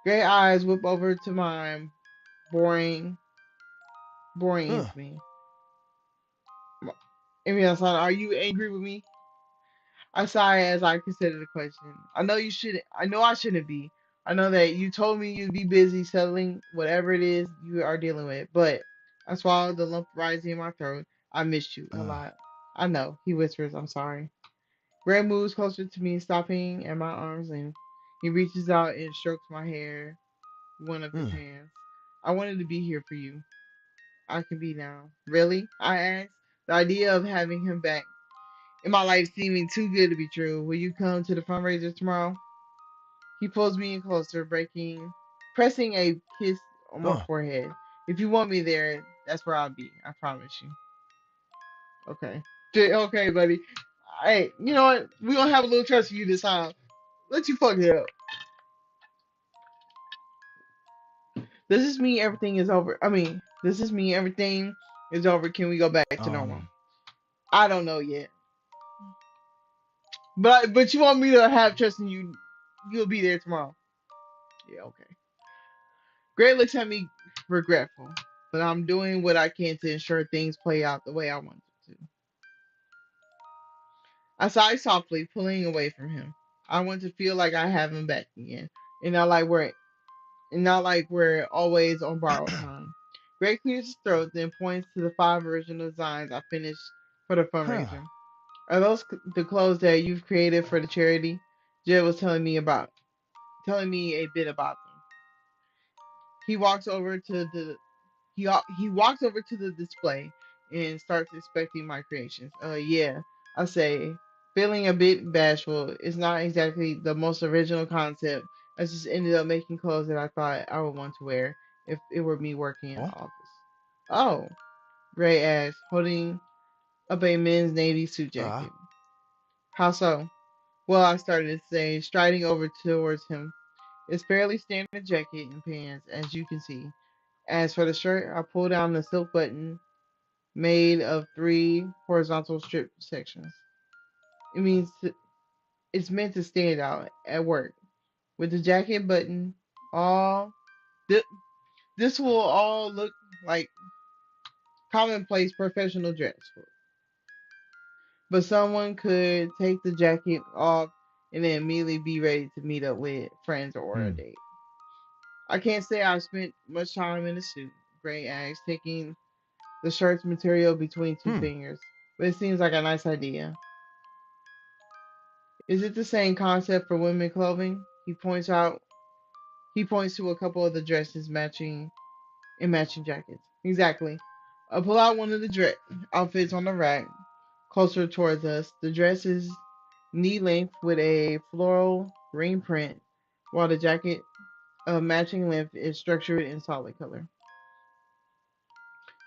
Gray eyes whip over to mine, boring, boring Huh. into me. Son, are you angry with me? I sigh as I consider the question. I know you shouldn't. I know I shouldn't be. I know that you told me you'd be busy settling whatever it is you are dealing with, but I swallowed the lump rising in my throat. I missed you a Uh. lot. I know, he whispers, I'm sorry. Gray moves closer to me, stopping at my arm's length. He reaches out and strokes my hair, one of his Uh. hands. I wanted to be here for you. I can be now. Really? I asked. The idea of having him back in my life seeming too good to be true. Will you come to the fundraiser tomorrow? He pulls me in closer, pressing a kiss on my Oh. forehead. If you want me there, that's where I'll be. I promise you. Okay. Okay, buddy. Hey, you know what? We're gonna have a little trust in you this time. Let you fuck it up. Does this mean everything is over? Does this mean everything is over? Can we go back to normal? Um. I don't know yet. But you want me to have trust in you? You'll be there tomorrow. Yeah, okay. Gray looks at me regretful, but I'm doing what I can to ensure things play out the way I want them to. I sigh softly, pulling away from him. I want to feel like I have him back again, and not like we're always on borrowed time. Gray clears his throat, then points to the 5 original designs I finished for the Huh. fundraiser. Are those the clothes that you've created for the charity? Jed was telling me a bit about them. He walks over to the he walks over to the display and starts inspecting my creations. Yeah, I say, feeling a bit bashful. It's not exactly the most original concept. I just ended up making clothes that I thought I would want to wear if it were me working in the Oh. office. Oh, Ray asked, holding up a men's navy suit Uh. jacket. How so? Well, I started to say, striding over towards him. It's fairly standard jacket and pants, as you can see. As for the shirt, I pulled down the silk button made of 3 horizontal strip sections. It means it's meant to stand out at work. With the jacket button, all th- this will all look like commonplace professional dress. but someone could take the jacket off and then immediately be ready to meet up with friends or a Hmm. date. I can't say I've spent much time in the suit, Gray asked, taking the shirt's material between two Hmm. fingers, but it seems like a nice idea. Is it the same concept for women clothing? He points to a couple of the dresses matching jackets. Exactly. I pull out one of the outfits on the rack closer towards us. The dress is knee length with a floral green print, while the jacket of matching length is structured in solid color.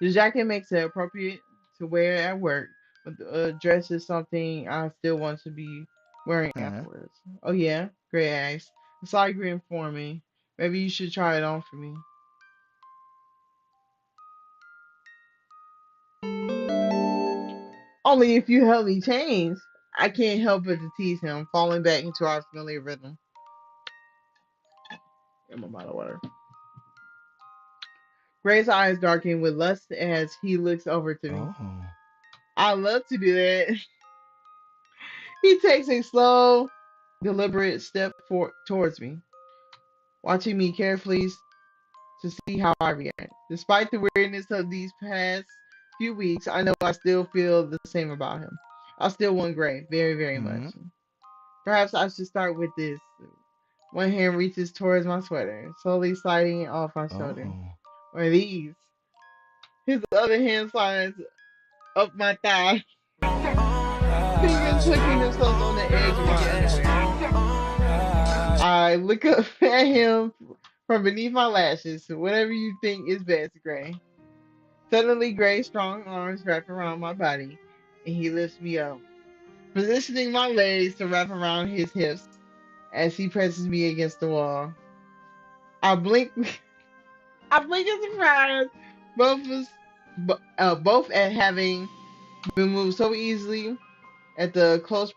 The jacket makes it appropriate to wear at work, but the dress is something I still want to be wearing Huh? afterwards. Oh yeah, Gray asked. It's like you informed me. Maybe you should try it on for me. Only if you help me change. I can't help but to tease him, falling back into our familiar rhythm. In my bottle of water. Gray's eyes darken with lust as he looks over to me. Oh. I love to do that. He takes a slow, deliberate step towards me, watching me carefully to see how I react. Despite the weirdness of these past few weeks, I know I still feel the same about him. I still want Gray very, very much. Hmm. Perhaps I should start with this. One hand reaches towards my sweater, slowly sliding it off my shoulder. Oh. Or these. His other hand slides up my thigh, fingers hooking themselves on the edge of my underwear. I look up at him from beneath my lashes. Whatever you think is best, Gray. Suddenly, Gray's strong arms wrap around my body, and he lifts me up, positioning my legs to wrap around his hips as he presses me against the wall. I blink, I blink in surprise, both of us, both at having been moved so easily at the close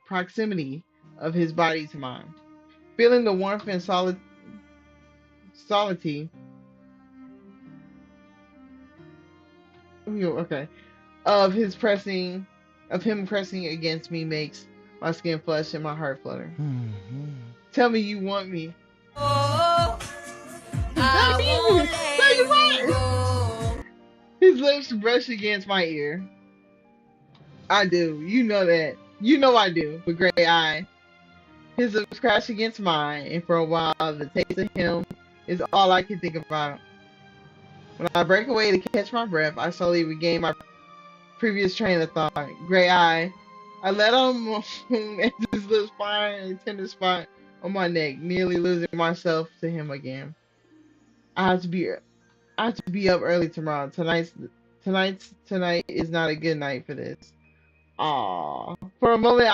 proximity of his body to mine. Feeling the warmth and solidity, okay, of his pressing, of him pressing against me makes my skin flush and my heart flutter. Hmm. Tell me you want me. Oh, Not I me. won't No, let you you want. go. His lips brush against my ear. I do. You know that. You know I do. With gray eye. His lips crash against mine, and for a while, the taste of him is all I can think about. When I break away to catch my breath, I slowly regain my previous train of thought. Gray eye. I let him moan as his lips find a tender spot on my neck, nearly losing myself to him again. I have to be I have to be up early tomorrow. Tonight is not a good night for this. Aww. For a moment,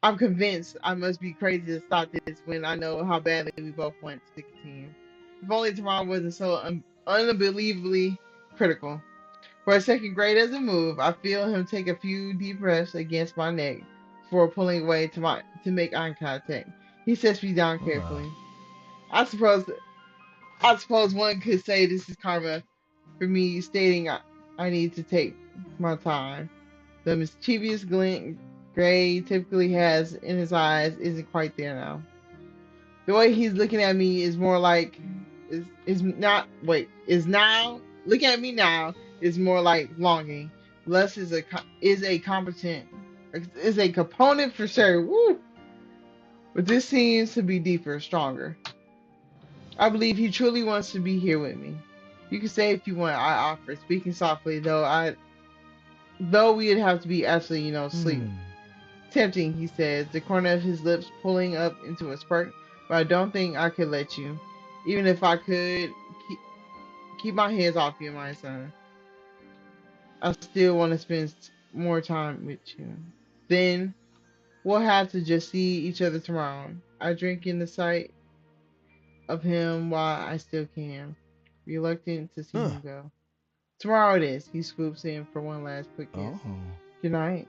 I'm convinced I must be crazy to stop this when I know how badly we both want to continue. If only tomorrow wasn't so unbelievably critical. For a second, Gray doesn't move. I feel him take a few deep breaths against my neck before pulling away to make eye contact. He sets me down Oh. carefully. I suppose I suppose one could say this is karma for me stating I need to take my time. The mischievous glint Gray typically has in his eyes isn't quite there now. The way he's looking at me is more like is not wait is now looking at me now is more like longing. Lust is a competent is a component for sure. Woo! But this seems to be deeper, stronger. I believe he truly wants to be here with me. You can say if you want, I offer, speaking softly, though we'd have to be absolutely, sleep. Hmm. Tempting, he says, the corner of his lips pulling up into a spark, but I don't think I could let you. Even if I could keep my hands off you, my son. I still want to spend more time with you. Then we'll have to just see each other tomorrow. I drink in the sight of him while I still can, reluctant to see Huh. him go. Tomorrow it is. He swoops in for one last quick kiss. Oh. Good night.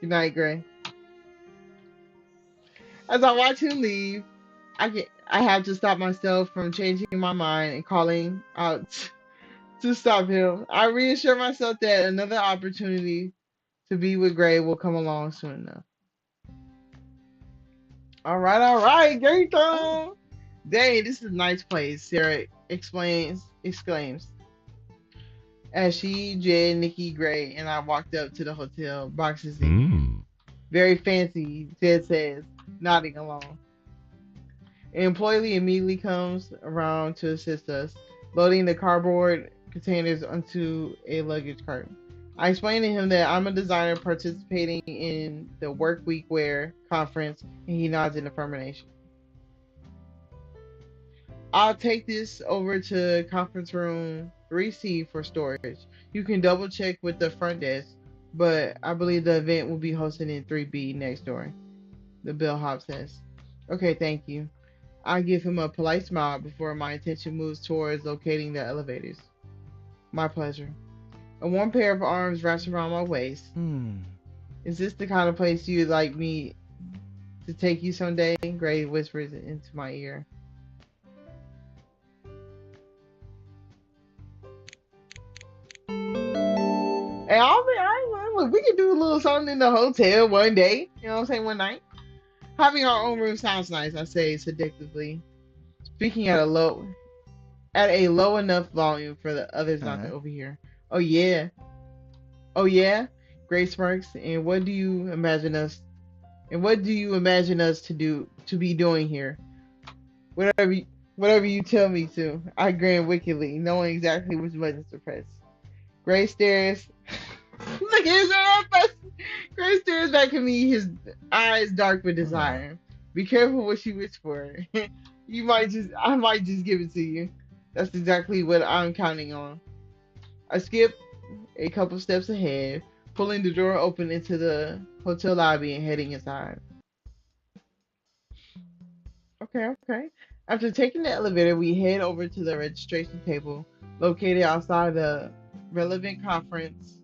Good night, Gray. As I watch him leave, I have to stop myself from changing my mind and calling out to stop him. I reassure myself that another opportunity to be with Gray will come along soon enough. All right, Oh. Gator. Dang, this is a nice place, Sarah exclaims, as she, Jed, Nikki, Gray, and I walked up to the hotel, boxes in hand. Very fancy, Jed says, nodding along. An employee immediately comes around to assist us, loading the cardboard containers onto a luggage cart. I explain to him that I'm a designer participating in the Work Week Wear conference, and he nods in affirmation. I'll take this over to conference room 3C for storage. You can double check with the front desk, but I believe the event will be hosted in 3B next door, the bellhop says. Okay, thank you. I give him a polite smile before my attention moves towards locating the elevators. My pleasure. A warm pair of arms wraps around my waist. Is this the kind of place you'd like me to take you someday? Gray whispers into my ear. And look, we can do a little something in the hotel one day. You know what I'm saying? One night. Having our own room sounds nice, I say seductively, speaking at a low enough volume for the others not to overhear. Oh yeah. Oh yeah? Gray smirks, and what do you imagine us to be doing here? Whatever whatever you tell me to. I grin wickedly, knowing exactly which buttons to press. Gray stares look at his face. Gray stares back at me, his eyes dark with desire. Be careful what you wish for. I might just give it to you. That's exactly what I'm counting on. I skip a couple steps ahead, pulling the door open into the hotel lobby and heading inside. Okay. After taking the elevator, we head over to the registration table located outside the relevant conference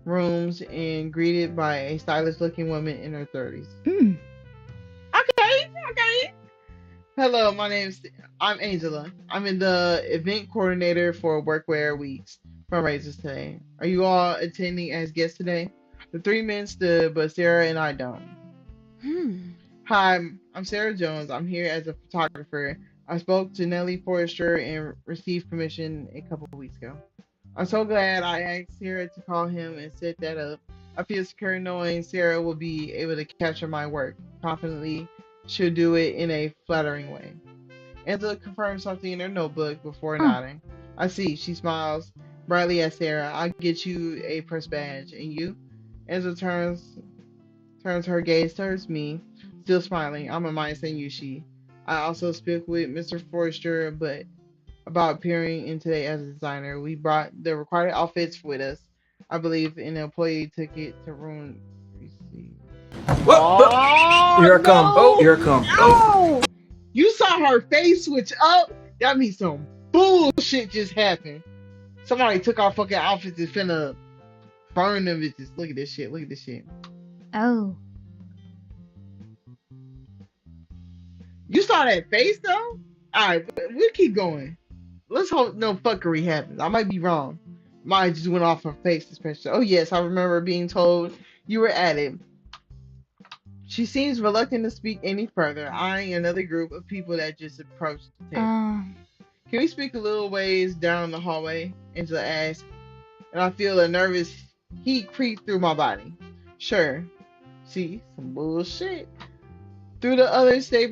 rooms and greeted by a stylish looking woman in her 30s. Okay. Hello, I'm Angela. I'm in the event coordinator for Workwear Week's fundraisers today. Are you all attending as guests today? The three men stood, but Sarah and I don't. Hi, I'm Sarah Jones. I'm here as a photographer. I spoke to Nellie Forrester and received permission a couple of weeks ago. I'm so glad I asked Sarah to call him and set that up. I feel secure knowing Sarah will be able to capture my work. Confidently, she'll do it in a flattering way. Angela confirms something in her notebook before nodding. I see. She smiles brightly at Sarah. I'll get you a press badge. And you? Angela turns her gaze towards me, still smiling. I'm a mind saying you, she. I also spoke with Mr. Forrester, but about appearing in today as a designer. We brought the required outfits with us. I believe an employee took it to room receipt. Oh Here I come. no! Here I come. No! You saw her face switch up? That means some bullshit just happened. Somebody took our fucking outfits and finna burn them bitches. Look at this shit. Oh. You saw that face though? Alright, we'll keep going. Let's hope no fuckery happens. I might be wrong. Mine just went off her face especially. Oh yes, I remember being told you were at it. She seems reluctant to speak any further, eyeing another group of people that just approached the table. Can we speak a little ways down the hallway? Angela asked, and I feel a nervous heat creep through my body. Sure. See, some bullshit. Though the others stay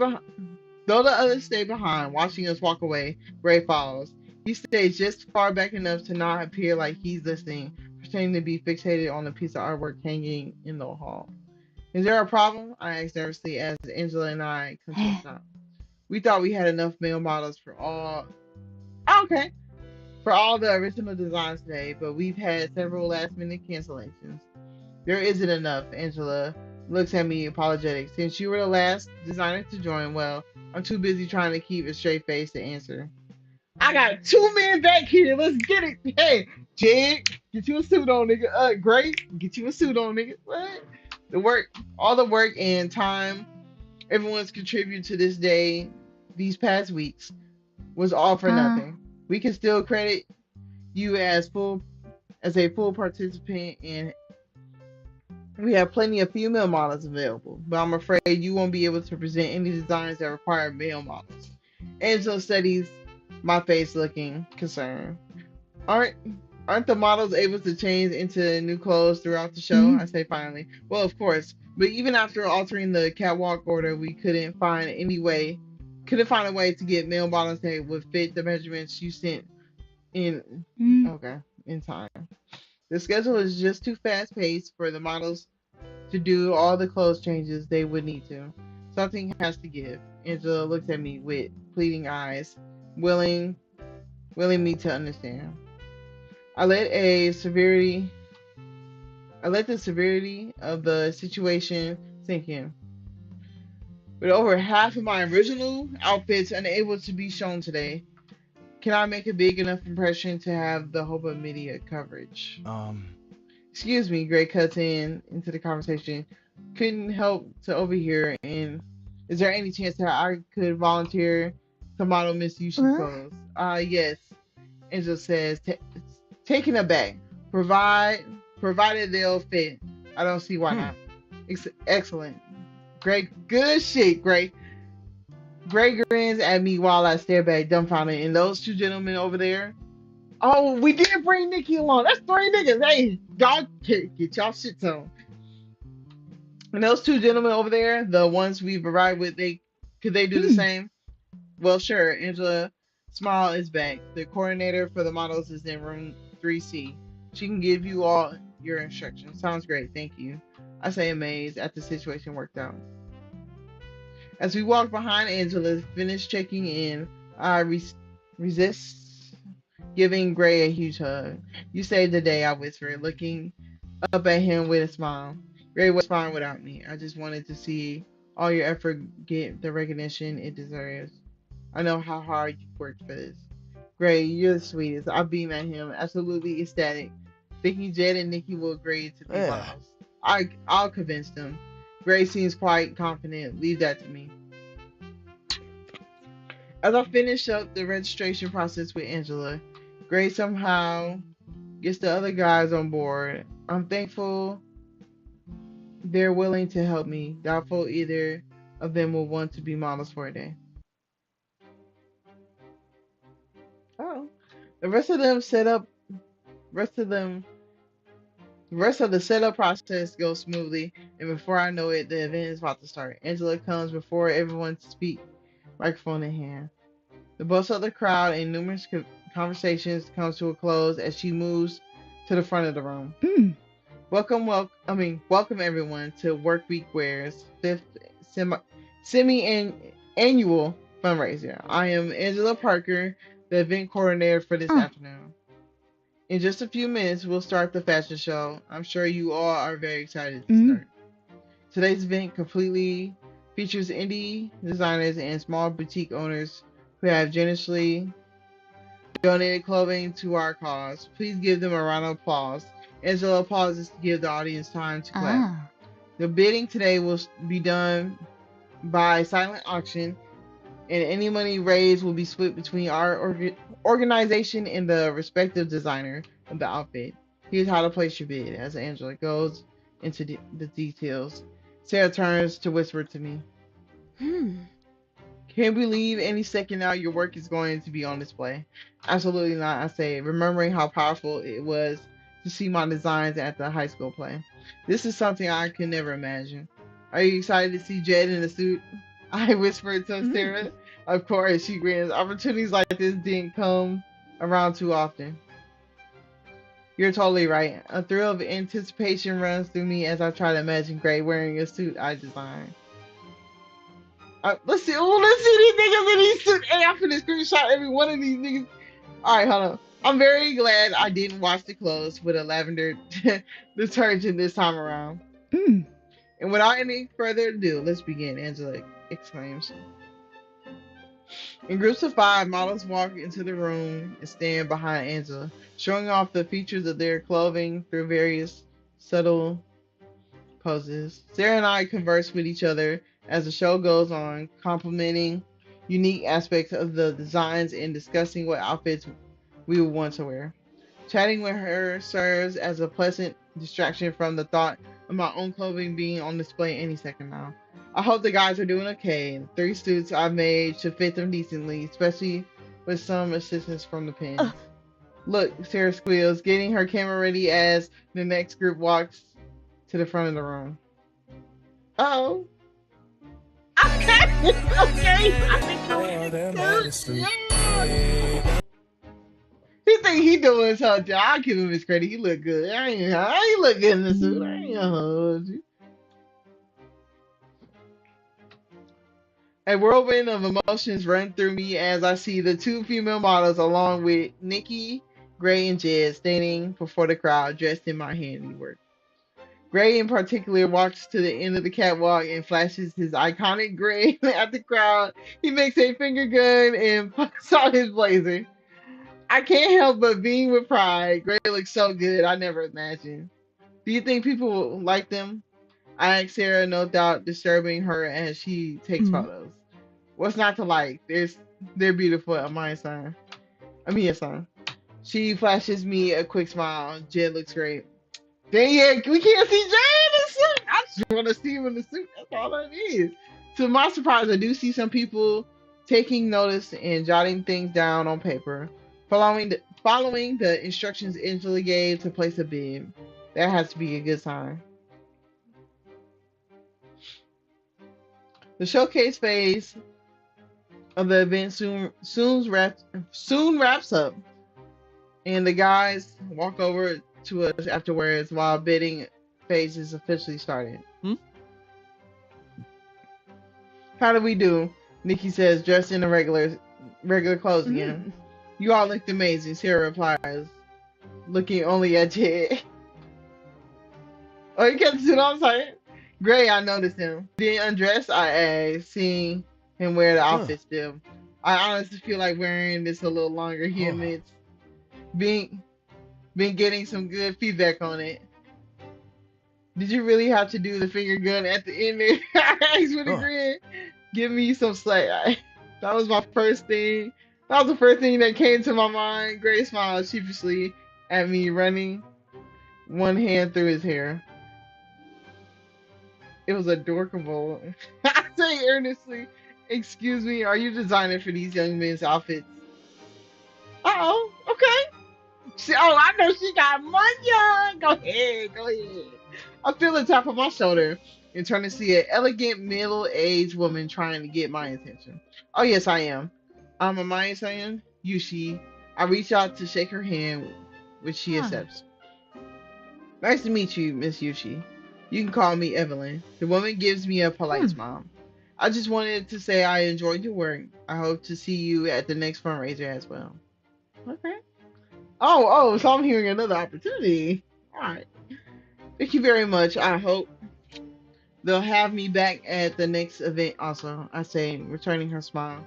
behind, watching us walk away, Gray follows. He stays just far back enough to not appear like he's listening, pretending to be fixated on a piece of artwork hanging in the hall. Is there a problem? I asked nervously as Angela and I come to a stop. We thought we had enough male models for all the original designs today, but we've had several last minute cancellations. There isn't enough. Angela looks at me apologetic. Since you were the last designer to join, well, I'm too busy trying to keep a straight face to answer. I got two men back here. Let's get it. Hey, Jed, get you a suit on, nigga. Great, get you a suit on, nigga. What? All the work and time everyone's contributed to this day, these past weeks, was all for nothing. We can still credit you as a full participant, and we have plenty of female models available, but I'm afraid you won't be able to present any designs that require male models. Angela studies my face, looking concerned. Aren't aren't the models able to change into new clothes throughout the show? I say finally. Well, of course, but even after altering the catwalk order, we couldn't find a way to get male models that would fit the measurements you sent in. Okay, in time. The schedule is just too fast paced for the models to do all the clothes changes they would need to. Something has to give. Angela looks at me with pleading eyes, willing me to understand. I let a severity I let the severity of the situation sink in. With over half of my original outfits unable to be shown today, can I make a big enough impression to have the hope of media coverage? Excuse me, Gray cuts into the conversation. Couldn't help to overhear. And is there any chance that I could volunteer to model Miss Yushi's clothes? Yes. Angel says, taken aback. Provided they'll fit. I don't see why not. Excellent. Great. Good shit, Gray. Gray grins at me while I stare back dumbfounded. And those two gentlemen over there. Oh, we did bring Nikki along. That's three niggas. Hey, y'all get y'all shit on. And those two gentlemen over there, the ones we've arrived with, could they do the same? Well, sure. Angela smile is back. The coordinator for the models is in room 3C. She can give you all your instructions. Sounds great. Thank you. I say amazed at the situation worked out. As we walk behind Angela, finish checking in, I resist giving Gray a huge hug. You saved the day, I whispered, looking up at him with a smile. Gray was fine without me. I just wanted to see all your effort get the recognition it deserves. I know how hard you've worked for this. Gray, you're the sweetest. I beam at him, absolutely ecstatic, thinking Jed and Nikki will agree to be models. I'll convince them. Gray seems quite confident. Leave that to me. As I finish up the registration process with Angela, Gray somehow gets the other guys on board. I'm thankful they're willing to help me. Doubtful either of them will want to be models for a day. Oh, the rest of them set up. Rest of them. The rest of the setup process goes smoothly, and before I know it, the event is about to start. Angela comes before everyone to speak, microphone in hand. The buzz of the crowd and numerous conversations comes to a close as she moves to the front of the room. Welcome everyone to Work Week Wear's fifth semi-annual fundraiser. I am Angela Parker, the event coordinator for this afternoon. In just a few minutes, we'll start the fashion show. I'm sure you all are very excited to start. Today's event completely features indie designers and small boutique owners who have generously donated clothing to our cause. Please give them a round of applause. Angela pauses to give the audience time to clap. The bidding today will be done by silent auction, and any money raised will be split between our organization and the respective designer of the outfit. Here's how to place your bid. As Angela goes into the details, Sarah turns to whisper to me. Can't believe any second now your work is going to be on display. Absolutely not, I say, remembering how powerful it was to see my designs at the high school play. This is something I could never imagine. Are you excited to see Jed in the suit? I whispered to Sarah. Of course, she grins. Opportunities like this didn't come around too often. You're totally right. A thrill of anticipation runs through me as I try to imagine Gray wearing a suit I designed. Let's see these niggas in these suits. Hey, I'm finna screenshot every one of these niggas. Alright, hold on. I'm very glad I didn't wash the clothes with a lavender detergent this time around. And without any further ado, let's begin, Angela exclaims. In groups of 5, models walk into the room and stand behind Angela, showing off the features of their clothing through various subtle poses. Sarah and I converse with each other as the show goes on, complimenting unique aspects of the designs and discussing what outfits we would want to wear. Chatting with her serves as a pleasant distraction from the thought of my own clothing being on display any second now. I hope the guys are doing okay. The 3 suits I've made should fit them decently, especially with some assistance from the pins. Look, Sarah squeals, getting her camera ready as the next group walks to the front of the room. Oh. Okay. Okay. He think he doing his whole job. I'll give him his credit. He look good. He look good in the suit. I ain't gonna hold you. A whirlwind of emotions run through me as I see the 2 female models along with Nikki, Gray, and Jed standing before the crowd dressed in my handiwork. Gray in particular walks to the end of the catwalk and flashes his iconic gray at the crowd. He makes a finger gun and puts on his blazer. I can't help but beam with pride. Gray looks so good. I never imagined. Do you think people will like them? I asked Sarah, no doubt disturbing her as she takes photos. What's not to like? They're beautiful at my son. Yes, son. She flashes me a quick smile. Jed looks great. Dang it, we can't see Jed in the suit. I just want to see him in the suit. That's all that is. To my surprise, I do see some people taking notice and jotting things down on paper, following the instructions Angela gave to place a bid. That has to be a good sign. The showcase phase of the event soon wraps up, and the guys walk over to us afterwards while bidding phase is officially started. How do we do? Nikki says, dressed in the regular clothes again. You all looked amazing, Sarah replies, looking only at Jed. Oh, you kept the suit on, sorry. Gray, I noticed him. Didn't undress, I asked, seeing him wear the outfit still. I honestly feel like wearing this a little longer. He admits, been getting some good feedback on it. Did you really have to do the finger gun at the end there? I asked with a grin. Give me some slack. That was my first thing. That was the first thing that came to my mind. Gray smiled sheepishly at me, running one hand through his hair. It was adorable. I say earnestly, excuse me, are you designing for these young men's outfits? Uh-oh, okay. I know she got money. Go ahead. I feel the tap on my shoulder and turn to see an elegant middle-aged woman trying to get my attention. Oh yes, I am. I'm Amaya-san, Yushi. I reach out to shake her hand, which she accepts. Nice to meet you, Miss Yushi. You can call me Evelyn. The woman gives me a polite smile. I just wanted to say I enjoyed your work. I hope to see you at the next fundraiser as well. Okay. So I'm hearing another opportunity. All right. Thank you very much. I hope they'll have me back at the next event also, I say, returning her smile.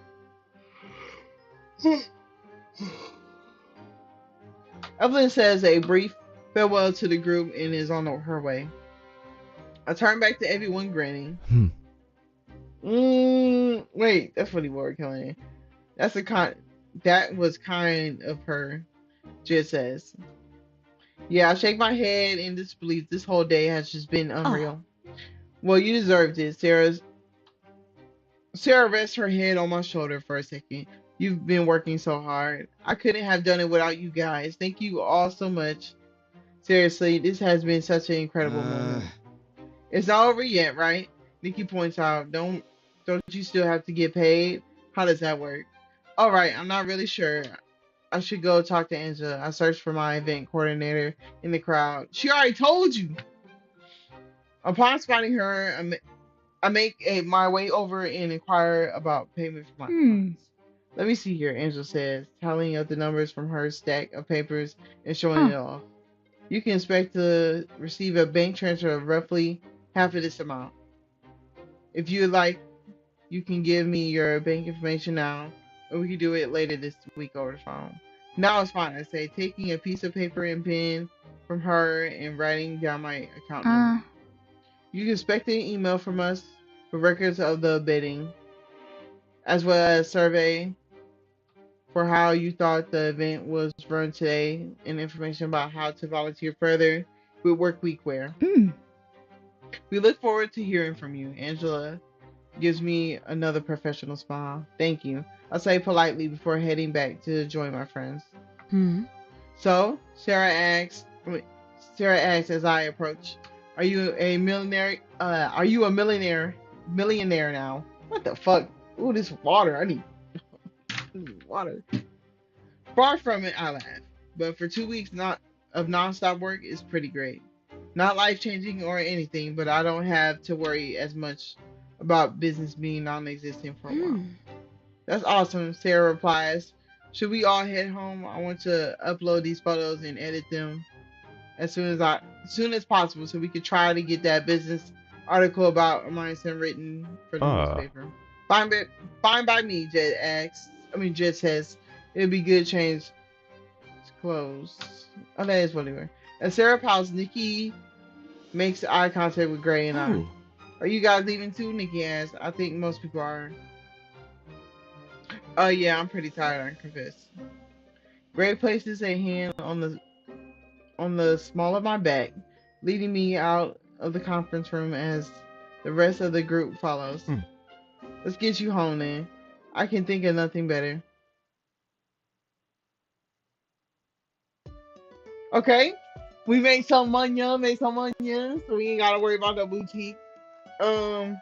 Evelyn says a brief farewell to the group and is on her way. I turn back to everyone grinning. Wait, that's funny word, Kelly. That was kind of her, Jed says. Yeah, I shake my head in disbelief. This whole day has just been unreal. Well, you deserved it. Sarah rests her head on my shoulder for a second. You've been working so hard. I couldn't have done it without you guys. Thank you all so much. Seriously, this has been such an incredible moment. It's not over yet, right? Nikki points out. Don't you still have to get paid? How does that work? All right, I'm not really sure. I should go talk to Angela. I searched for my event coordinator in the crowd. She already told you. Upon spotting her, I make my way over and inquire about payment for my clients. Let me see here, Angela says, tallying up the numbers from her stack of papers and showing it off. You can expect to receive a bank transfer of roughly half of this amount. If you would like, you can give me your bank information now, or we can do it later this week over the phone. Now it's fine, I say, taking a piece of paper and pen from her and writing down my account number. You can expect an email from us for records of the bidding, as well as survey for how you thought the event was run today and information about how to volunteer further with Work Week Wear. Mm. We look forward to hearing from you. Angela gives me another professional smile. Thank you. I say politely before heading back to join my friends. Hmm. So, Sarah asks as I approach, "Are you a millionaire? Are you a millionaire now? What the fuck? Ooh, this water. I need water." Far from it, I laugh. But for 2 weeks not of nonstop work is pretty great. Not life changing or anything, but I don't have to worry as much about business being non-existent for a while. That's awesome, Sarah replies. Should we all head home? I want to upload these photos and edit them as soon as possible so we could try to get that business article about Amundsen written for the Ah. newspaper. Fine fine by me, Jed says it'd be good to change clothes. Oh, that is what they were. As Sarah pouts, Nikki makes eye contact with Gray and I. Oh. Are you guys leaving too? Nikki asks. I think most people are. Oh yeah, I'm pretty tired, I confess. Gray places a hand on the small of my back, leading me out of the conference room as the rest of the group follows. Hmm. Let's get you home then. I can think of nothing better. Okay, we made some money, so we ain't gotta worry about the boutique. Um,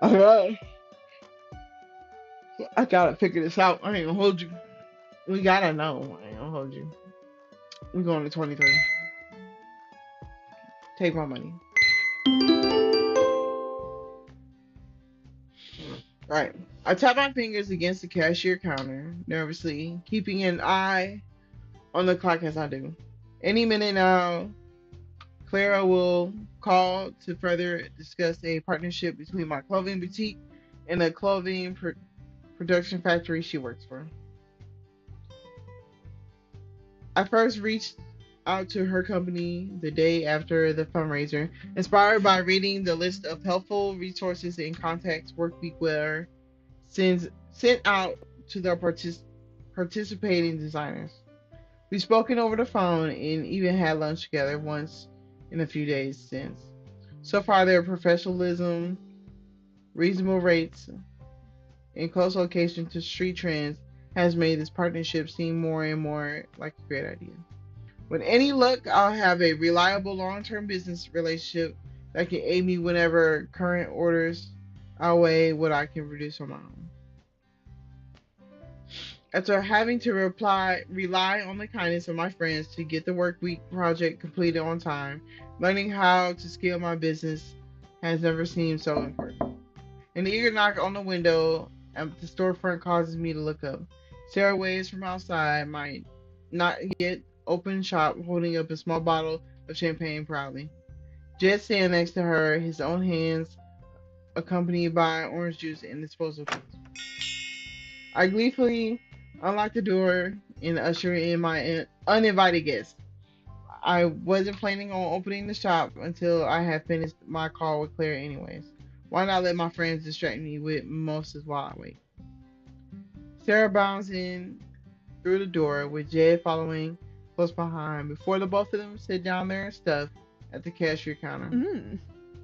alright, I gotta figure this out. I ain't gonna hold you. We gotta know. I ain't gonna hold you. We going to 23. Take my money. Right. I tap my fingers against the cashier counter, nervously, keeping an eye on the clock as I do. Any minute now, Clara will call to further discuss a partnership between my clothing boutique and the clothing production factory she works for. I first reached out to her company the day after the fundraiser, inspired by reading the list of helpful resources and contacts Workweek Wear sent out to their participating designers. We've spoken over the phone and even had lunch together once in a few days since. So far, their professionalism, reasonable rates, and close location to street trends has made this partnership seem more and more like a great idea. With any luck, I'll have a reliable long-term business relationship that can aid me whenever current orders outweigh what I can produce on my own. After having to rely on the kindness of my friends to get the work week project completed on time, learning how to scale my business has never seemed so important. An eager knock on the window at the storefront causes me to look up. Sarah waves from outside my not yet open shop, holding up a small bottle of champagne proudly. Jed stands next to her, his own hands accompanied by orange juice and disposal cups. I gleefully unlock the door and usher in my uninvited guest. I wasn't planning on opening the shop until I had finished my call with Claire anyways. Why not let my friends distract me with mimosas while I wait? Sarah bounds in through the door with Jed following close behind before the both of them sit down their stuff at the cashier counter.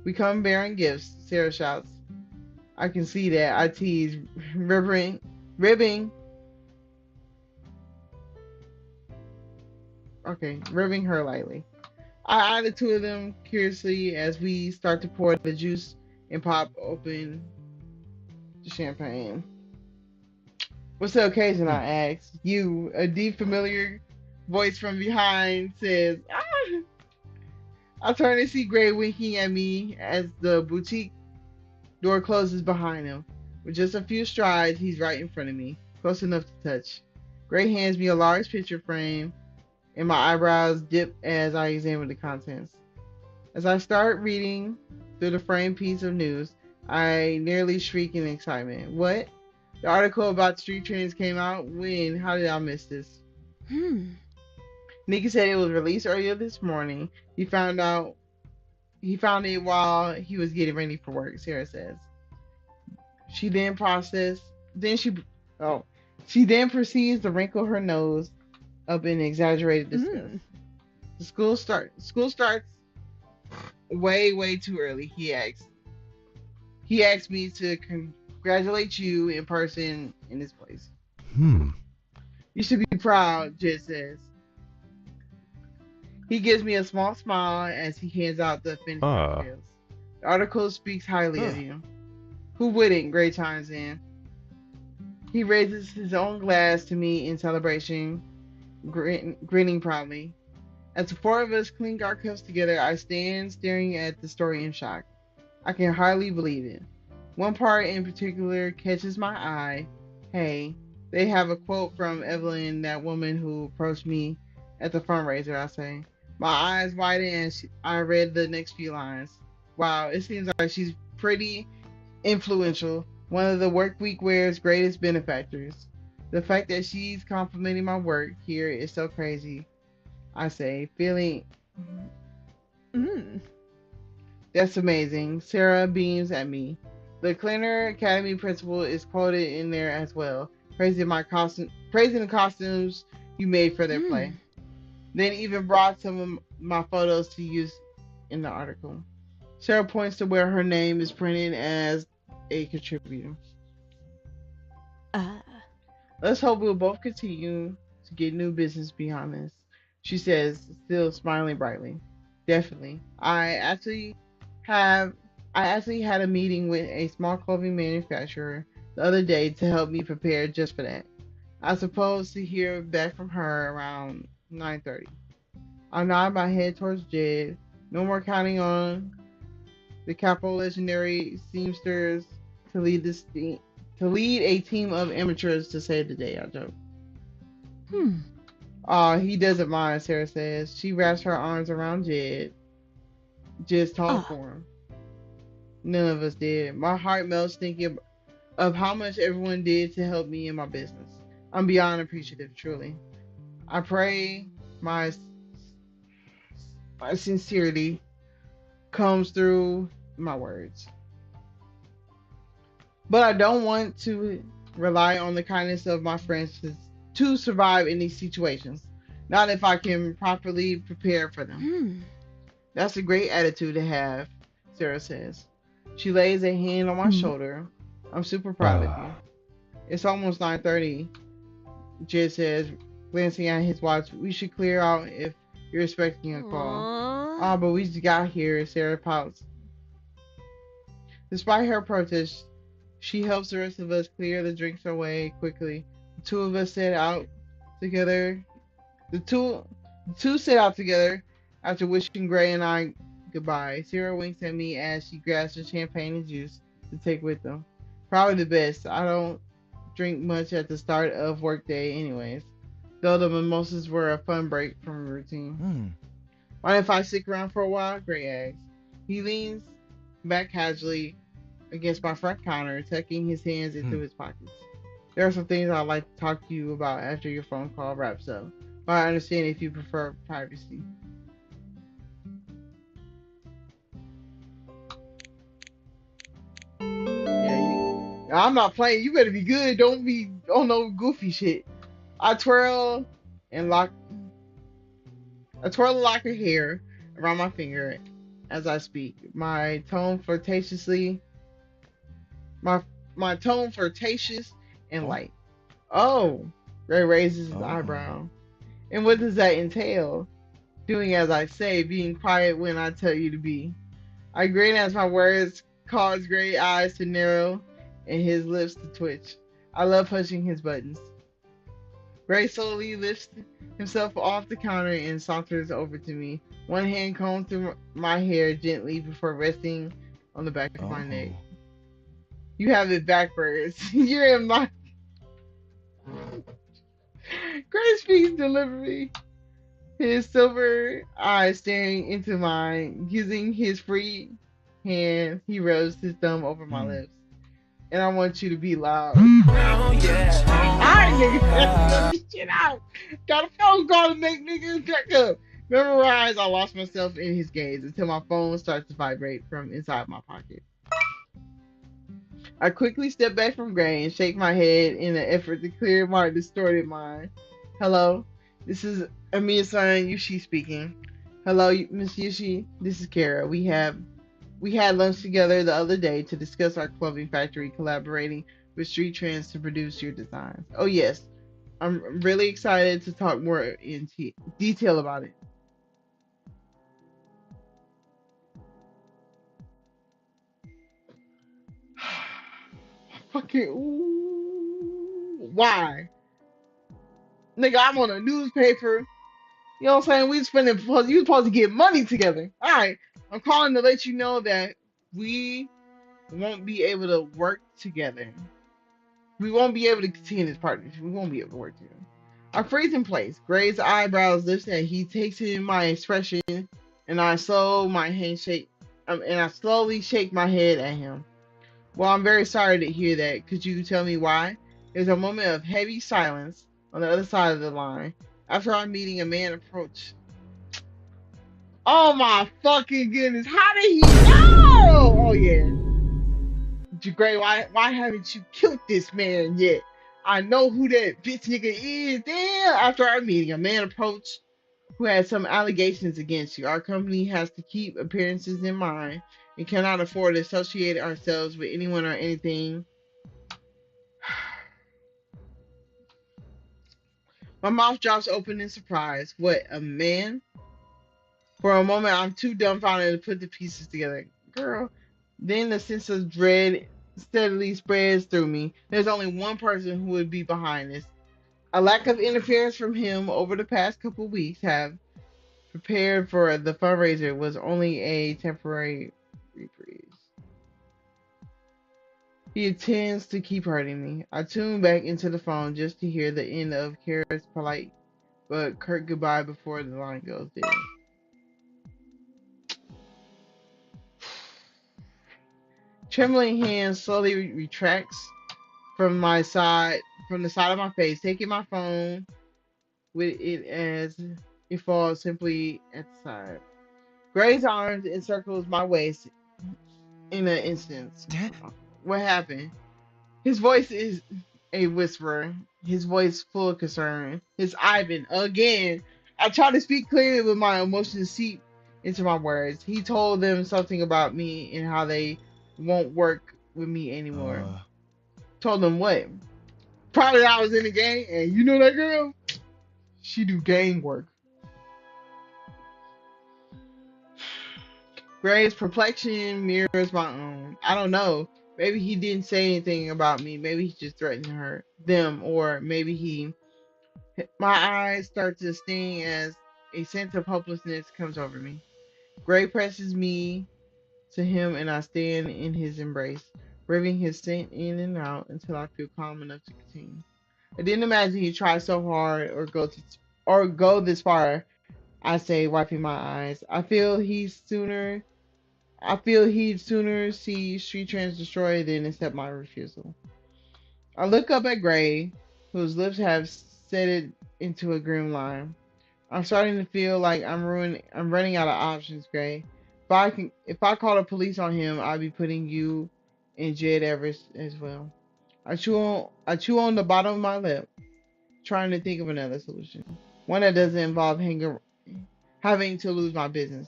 We come bearing gifts, Sarah shouts. I can see that. I tease, ribbing ribbing her lightly. I eye the two of them curiously as we start to pour the juice and pop open the champagne. What's the occasion? I ask. You, a deep, familiar voice from behind says, "Ah!" I turn and see Gray winking at me as the boutique door closes behind him. With just a few strides, he's right in front of me, close enough to touch. Gray hands me a large picture frame, and my eyebrows dip as I examine the contents. As I start reading through the framed piece of news, I nearly shriek in excitement. What? The article about street trends came out? When? How did I miss this? Nikki said it was released earlier this morning. He found it while he was getting ready for work, Sarah says. She then process. Then she. Oh. She then proceeds to wrinkle her nose up in exaggerated disgust. The School starts way too early. He asks. He asked me to congratulate you in person in this place. Hmm. You should be proud, Jed says. He gives me a small smile as he hands out the finished Ah. details. The article speaks highly of you. Who wouldn't? Gray chimes in. He raises his own glass to me in celebration, grinning proudly. As the four of us clink our cups together, I stand staring at the story in shock. I can hardly believe it. One part in particular catches my eye. Hey, they have a quote from Evelyn, that woman who approached me at the fundraiser, I say. My eyes widen as I read the next few lines. Wow, it seems like she's pretty influential, one of the Workweekwear's greatest benefactors. The fact that she's complimenting my work here is so crazy, I say, feeling. That's amazing. Sarah beams at me. The Cleaner Academy principal is quoted in there as well, praising the costumes you made for their play. Then even brought some of my photos to use in the article. Sarah points to where her name is printed as a contributor. Let's hope we'll both continue to get new business behind this, she says, still smiling brightly. Definitely. I actually had a meeting with a small clothing manufacturer the other day to help me prepare just for that. I suppose to hear back from her around 9:30. I nod my head towards Jed. No more counting on the Capo legendary seamsters to lead a team of amateurs to save the day, I joke. He doesn't mind, Sarah says. She wraps her arms around Jed. Jed's tall form. None of us did. My heart melts thinking of how much everyone did to help me in my business. I'm beyond appreciative, truly. I pray my sincerity comes through my words. But I don't want to rely on the kindness of my friends to survive in these situations. Not if I can properly prepare for them. That's a great attitude to have, Sarah says. She lays a hand on my shoulder. I'm super proud of you. It's almost 9:30, Jed says, glancing at his watch. We should clear out if you're expecting a call. But we just got here, Sarah pouts. Despite her protest, she helps the rest of us clear the drinks away quickly. The two of us set out together. The two set out together after wishing Gray and I goodbye. Sarah winks at me as she grabs the champagne and juice to take with them. Probably the best. I don't drink much at the start of workday anyways, though the mimosas were a fun break from routine. Mind if I stick around for a while? Gray asks. He leans back casually against my front counter, tucking his hands into his pockets. There are some things I'd like to talk to you about after your phone call wraps up, but I understand if you prefer privacy. I'm not playing. You better be good. Don't be on no goofy shit. I twirl a lock of hair around my finger as I speak. My tone flirtatious and light. Oh, Ray raises his eyebrow. And what does that entail? Doing as I say, being quiet when I tell you to be. I grin as my words cause Gray eyes to narrow and his lips to twitch. I love pushing his buttons. Gray slowly lifts himself off the counter and saunters over to me. One hand combs through my hair gently before resting on the back of my neck. You have it backwards. You're in my... Gray speaks deliberately. His silver eyes staring into mine. Using his free hand, he rubs his thumb over my lips. And I want you to be loud. Alright, nigga. Let me shit out. Got a phone call to make niggas crack up. Memorize, I lost myself in his gaze until my phone starts to vibrate from inside my pocket. I quickly step back from Gray and shake my head in an effort to clear my distorted mind. Hello, this is Amiya-san Yushi speaking. Hello, Miss Yushi. This is Kara. We had lunch together the other day to discuss our clothing factory collaborating with Street Trends to produce your designs. Oh yes, I'm really excited to talk more in detail about it. Fucking ooh, why? Nigga, I'm on a newspaper. You know what I'm saying? You supposed to get money together. Alright. I'm calling to let you know that we won't be able to work together. We won't be able to continue this partnership. We won't be able to work together. I freeze in place. Gray's eyebrows lift and he takes in my expression and I slowly shake my head at him. Well, I'm very sorry to hear that. Could you tell me why? There's a moment of heavy silence on the other side of the line. After our meeting, a man approached. Oh my fucking goodness! How did he know? Oh yeah, Gray. Why haven't you killed this man yet? I know who that bitch nigga is. Damn! After our meeting, a man approached who had some allegations against you. Our company has to keep appearances in mind and cannot afford to associate ourselves with anyone or anything. My mouth drops open in surprise. What, a man? For a moment, I'm too dumbfounded to put the pieces together. Girl. Then the sense of dread steadily spreads through me. There's only one person who would be behind this. A lack of interference from him over the past couple of weeks have prepared for the fundraiser was only a temporary reprise. He intends to keep hurting me. I tune back into the phone just to hear the end of Kara's polite but curt goodbye before the line goes dead. Trembling hand slowly retracts from my side, from the side of my face, taking my phone with it as it falls simply at the side. Gray's arms encircles my waist in an instant. What happened? His voice is a whisper, his voice full of concern. His Ivan again. I try to speak clearly, but my emotions seep into my words. He told them something about me and how they won't work with me anymore. Told them what? Probably I was in the gang, and you know that girl? She do gang work. Gray's perplexion mirrors my own. I don't know. Maybe he didn't say anything about me. Maybe he just threatened them, or maybe he. My eyes start to sting as a sense of hopelessness comes over me. Gray presses me to him, and I stand in his embrace, breathing his scent in and out until I feel calm enough to continue. I didn't imagine he'd try so hard or go this far. I say, wiping my eyes. I feel he'd sooner see Street Trans destroyed than accept my refusal. I look up at Gray, whose lips have set it into a grim line. I'm starting to feel like I'm running out of options, Gray. If I call the police on him, I'll be putting you in jail as well. I chew on the bottom of my lip, trying to think of another solution. One that doesn't involve having to lose my business.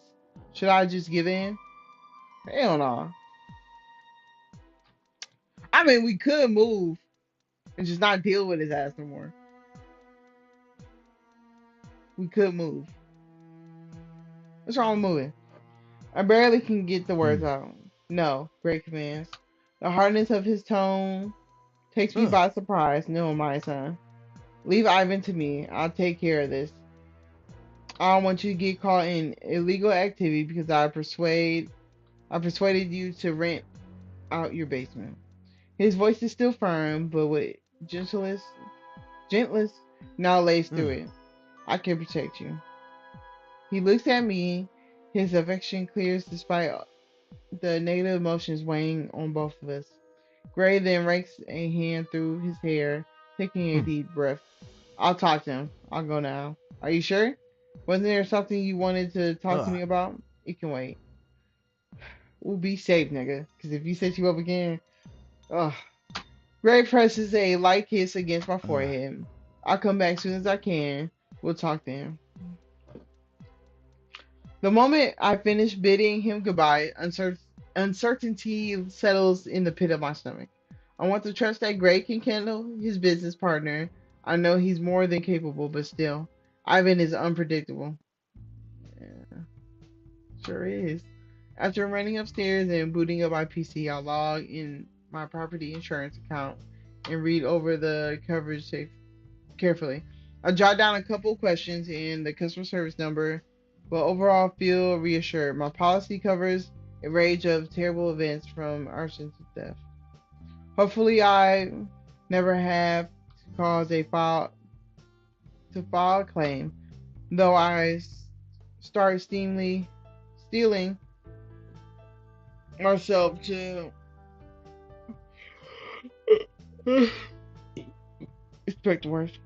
Should I just give in? Hell no. I mean, we could move and just not deal with his ass no more. We could move. What's wrong with moving? I barely can get the words out. No, Gray commands. The hardness of his tone takes me by surprise. No, my son. Leave Ivan to me. I'll take care of this. I don't want you to get caught in illegal activity because I persuaded you to rent out your basement. His voice is still firm, but with gentlest now lays through it. I can protect you. He looks at me. His affection clears despite the negative emotions weighing on both of us. Gray then rakes a hand through his hair, taking a deep breath. I'll talk to him. I'll go now. Are you sure? Wasn't there something you wanted to talk to me about? It can wait. We'll be safe, nigga. Because if he sets you up again, Ugh. Gray presses a light kiss against my forehead. I'll come back as soon as I can. We'll talk then. The moment I finish bidding him goodbye, uncertainty settles in the pit of my stomach. I want to trust that Gray can handle his business partner. I know he's more than capable, but still, Ivan is unpredictable. Yeah, sure is. After running upstairs and booting up my PC, I log in my property insurance account and read over the coverage carefully. I jot down a couple questions and the customer service number, but overall feel reassured. My policy covers a range of terrible events from arson to theft. Hopefully, I never have to cause file a claim, though I start stealing myself to expect the worst.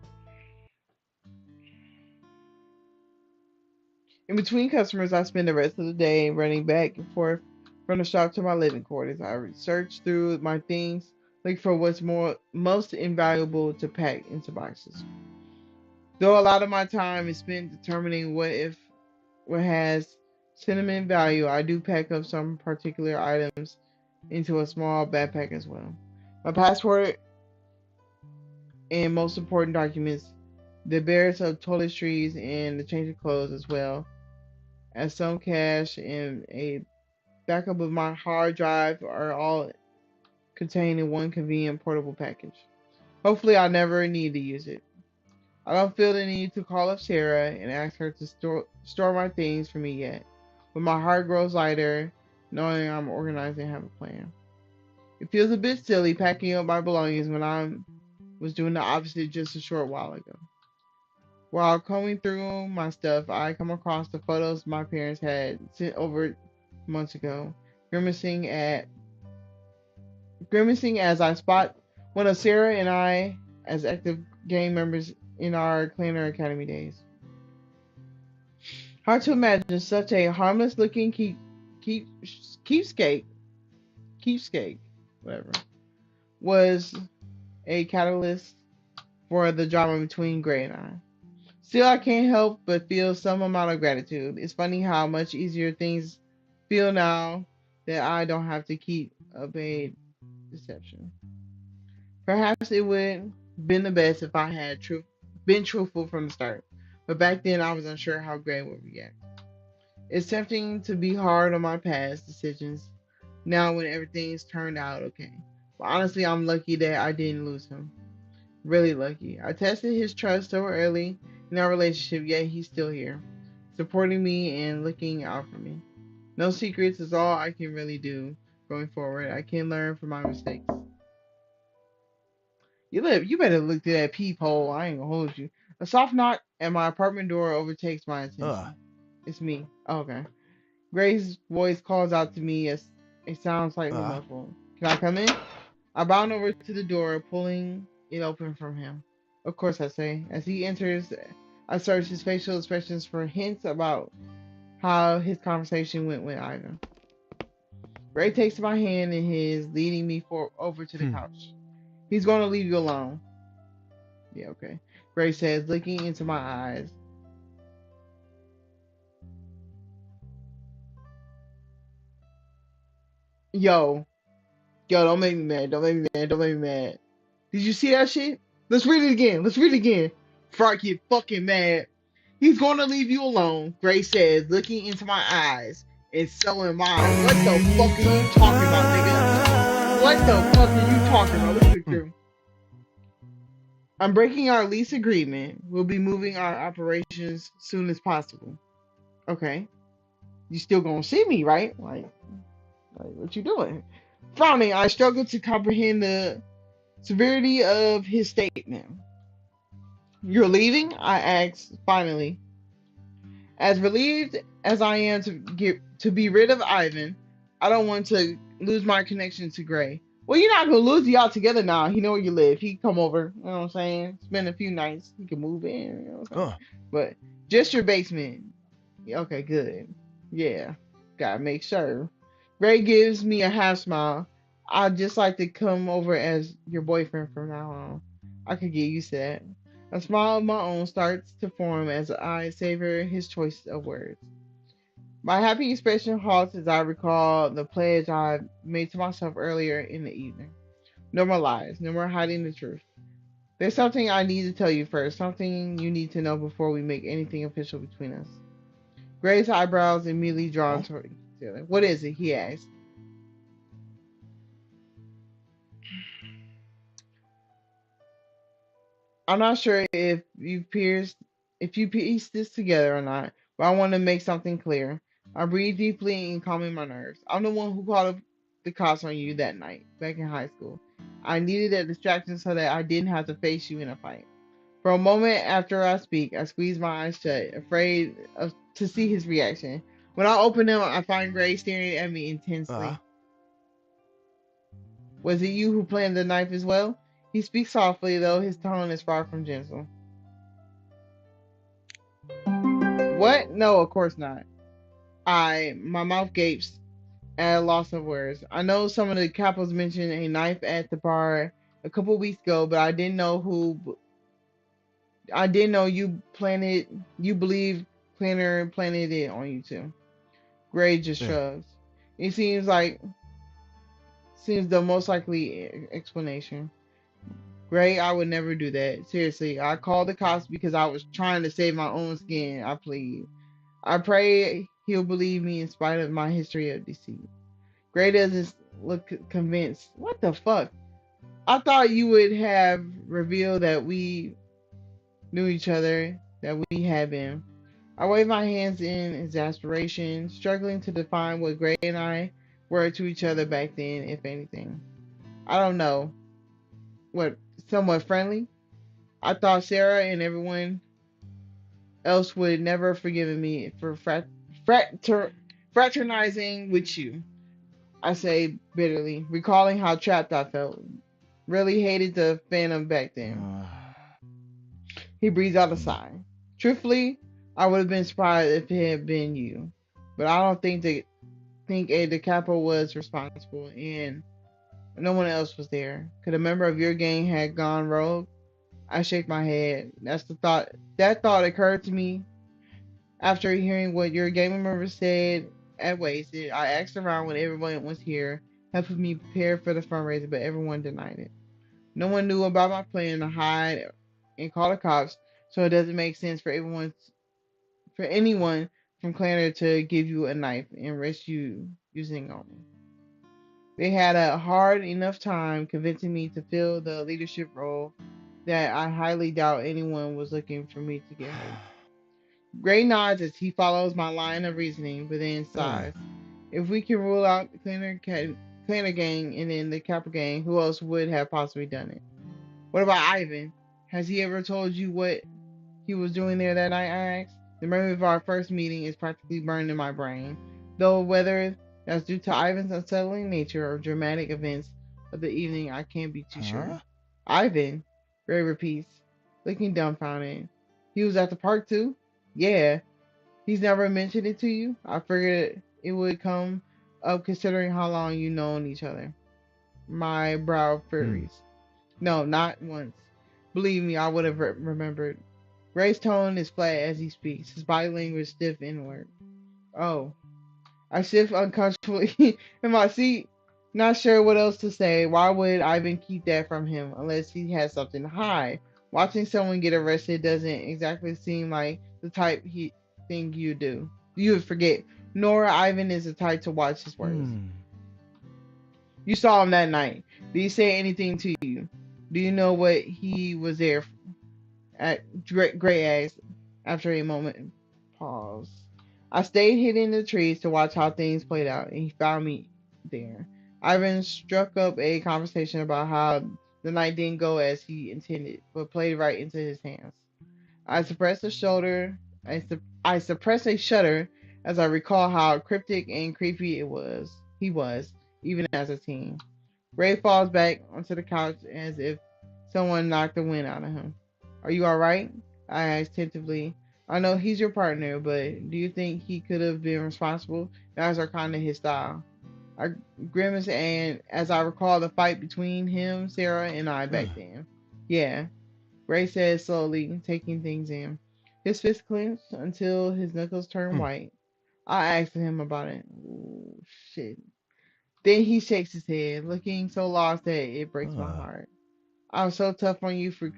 In between customers, I spend the rest of the day running back and forth from the shop to my living quarters. I search through my things, look for what's most invaluable to pack into boxes. Though a lot of my time is spent determining what has sentiment value, I do pack up some particular items into a small backpack as well. My passport and most important documents, the bearers of toiletries and the change of clothes as well as some cash and a backup of my hard drive are all contained in one convenient portable package. Hopefully I'll never need to use it. I don't feel the need to call up Sarah and ask her to store my things for me yet, but my heart grows lighter knowing I'm organized and have a plan. It feels a bit silly packing up my belongings when I was doing the opposite just a short while ago. While combing through my stuff, I come across the photos my parents had sent over months ago, grimacing at grimacing as I spot one of Sarah and I as active gang members in our Clanner Academy days. Hard to imagine such a harmless looking keep keepsake keepsake whatever was a catalyst for the drama between Gray and I. Still, I can't help but feel some amount of gratitude. It's funny how much easier things feel now that I don't have to keep up a deception. Perhaps it would been the best if I had been truthful from the start, but back then I was unsure how Gray would react. It's tempting to be hard on my past decisions now when everything's turned out okay. But honestly, I'm lucky that I didn't lose him. Really lucky. I tested his trust so early in our relationship, yet he's still here, supporting me and looking out for me. No secrets is all I can really do going forward. I can learn from my mistakes. You better look through that peephole. I ain't gonna hold you. A soft knock at my apartment door overtakes my attention. It's me. Oh, okay. Gray's voice calls out to me as it sounds slightly muffled. Can I come in? I bound over to the door, pulling it open from him. Of course, I say. As he enters, I search his facial expressions for hints about how his conversation went with Ivan. Gray takes my hand in his, leading me over to the couch. He's going to leave you alone. Yeah, okay. Gray says, looking into my eyes. Yo, don't make me mad. Don't make me mad. Don't make me mad. Did you see that shit? Let's read it again. Let's read it again. Before I get fucking mad. He's going to leave you alone, Gray says, looking into my eyes. And so am I. What the fuck are you talking about, nigga? What the fuck are you talking about? Let's look through. I'm breaking our lease agreement. We'll be moving our operations soon as possible. Okay. You still gonna see me, right? Like what you doing? Frowning, I struggle to comprehend the severity of his statement. You're leaving? I asked finally. As relieved as I am to be rid of Ivan, I don't want to lose my connection to Gray. Well, you're not gonna lose y'all together now. He know where you live. He can come over. You know what I'm saying? Spend a few nights. He can move in. You know what I'm saying? But just your basement. Yeah, okay, good. Yeah, gotta make sure. Gray gives me a half smile. I'd just like to come over as your boyfriend from now on. I could get used to that. A smile of my own starts to form as I savor his choice of words. My happy expression halts as I recall the pledge I made to myself earlier in the evening. No more lies, no more hiding the truth. There's something I need to tell you first, something you need to know before we make anything official between us. Gray's eyebrows immediately drawn Huh? toward each other. What is it? He asked. I'm not sure if you piece this together or not, but I want to make something clear. I breathe deeply and calming my nerves. I'm the one who called up the cops on you that night back in high school. I needed a distraction so that I didn't have to face you in a fight. For a moment after I speak, I squeeze my eyes shut, afraid to see his reaction. When I open them, I find Gray staring at me Uh, intensely. Was it you who planted the knife as well? He speaks softly, though his tone is far from gentle. What? No, of course not. My mouth gapes at a loss of words. I know some of the capos mentioned a knife at the bar a couple weeks ago, but I didn't know you believe Planner planted it on you too. Gray just yeah. shrugs. It seems the most likely explanation. Gray, I would never do that. Seriously, I called the cops because I was trying to save my own skin. I plead. I pray he'll believe me in spite of my history of deceit. Gray doesn't look convinced. What the fuck? I thought you would have revealed that we knew each other, that we had been. I wave my hands in exasperation, struggling to define what Gray and I were to each other back then, if anything. I don't know. What, somewhat friendly? I thought Sarah and everyone else would never have forgiven me for fraternizing with you. I say bitterly, recalling how trapped I felt. Really hated the Phantom back then. Uh, He breathes out a hmm. sigh. Truthfully, I would have been surprised if it had been you. But I don't think a the capo was responsible and no one else was there. Could a member of your gang have gone rogue? I shake my head. That thought occurred to me after hearing what your gang members said at Wasted. I asked around when everyone was here, helping me prepare for the fundraiser, but everyone denied it. No one knew about my plan to hide and call the cops, so it doesn't make sense for anyone from Clanner to give you a knife and risk you using on me. They had a hard enough time convincing me to fill the leadership role that I highly doubt anyone was looking for me to get hurt. Gray nods as he follows my line of reasoning, but then Yeah. sighs. If we can rule out the Cleaner gang and then the Kappa gang, who else would have possibly done it? What about Ivan? Has he ever told you what he was doing there that night? I asked. The memory of our first meeting is practically burned in my brain, though whether that's due to Ivan's unsettling nature or dramatic events of the evening, I can't be too sure. Huh? Ivan, Gray repeats, looking dumbfounded. He was at the park too? Yeah. He's never mentioned it to you? I figured it would come up considering how long you known each other. My brow Hmm. furries. No, not once. Believe me, I would have remembered. Gray's tone is flat as he speaks, his body language stiff inward. Oh. I shift uncomfortably in my seat, not sure what else to say. Why would Ivan keep that from him unless he has something to hide? Watching someone get arrested doesn't exactly seem like the thing you do. You would forget. Nor Ivan is the type to watch his words. Hmm. You saw him that night. Did he say anything to you? Do you know what he was there at? Gray asked after a moment. Pause. I stayed hidden in the trees to watch how things played out, and he found me there. Ivan struck up a conversation about how the night didn't go as he intended, but played right into his hands. I suppressed a shoulder. I suppressed a shudder as I recall how cryptic and creepy it was. He was, even as a teen. Ray falls back onto the couch as if someone knocked the wind out of him. Are you alright? I asked tentatively. I know he's your partner, but do you think he could have been responsible? Knives are kind of his style. I grimace, and as I recall the fight between him, Sarah, and I back Ugh. then. Yeah, Ray says slowly, taking things in. His fist clenched until his knuckles turned Hmm. white. I asked him about it. Ooh, shit. Then he shakes his head, looking so lost that it breaks my Uh, heart. I was so tough on you for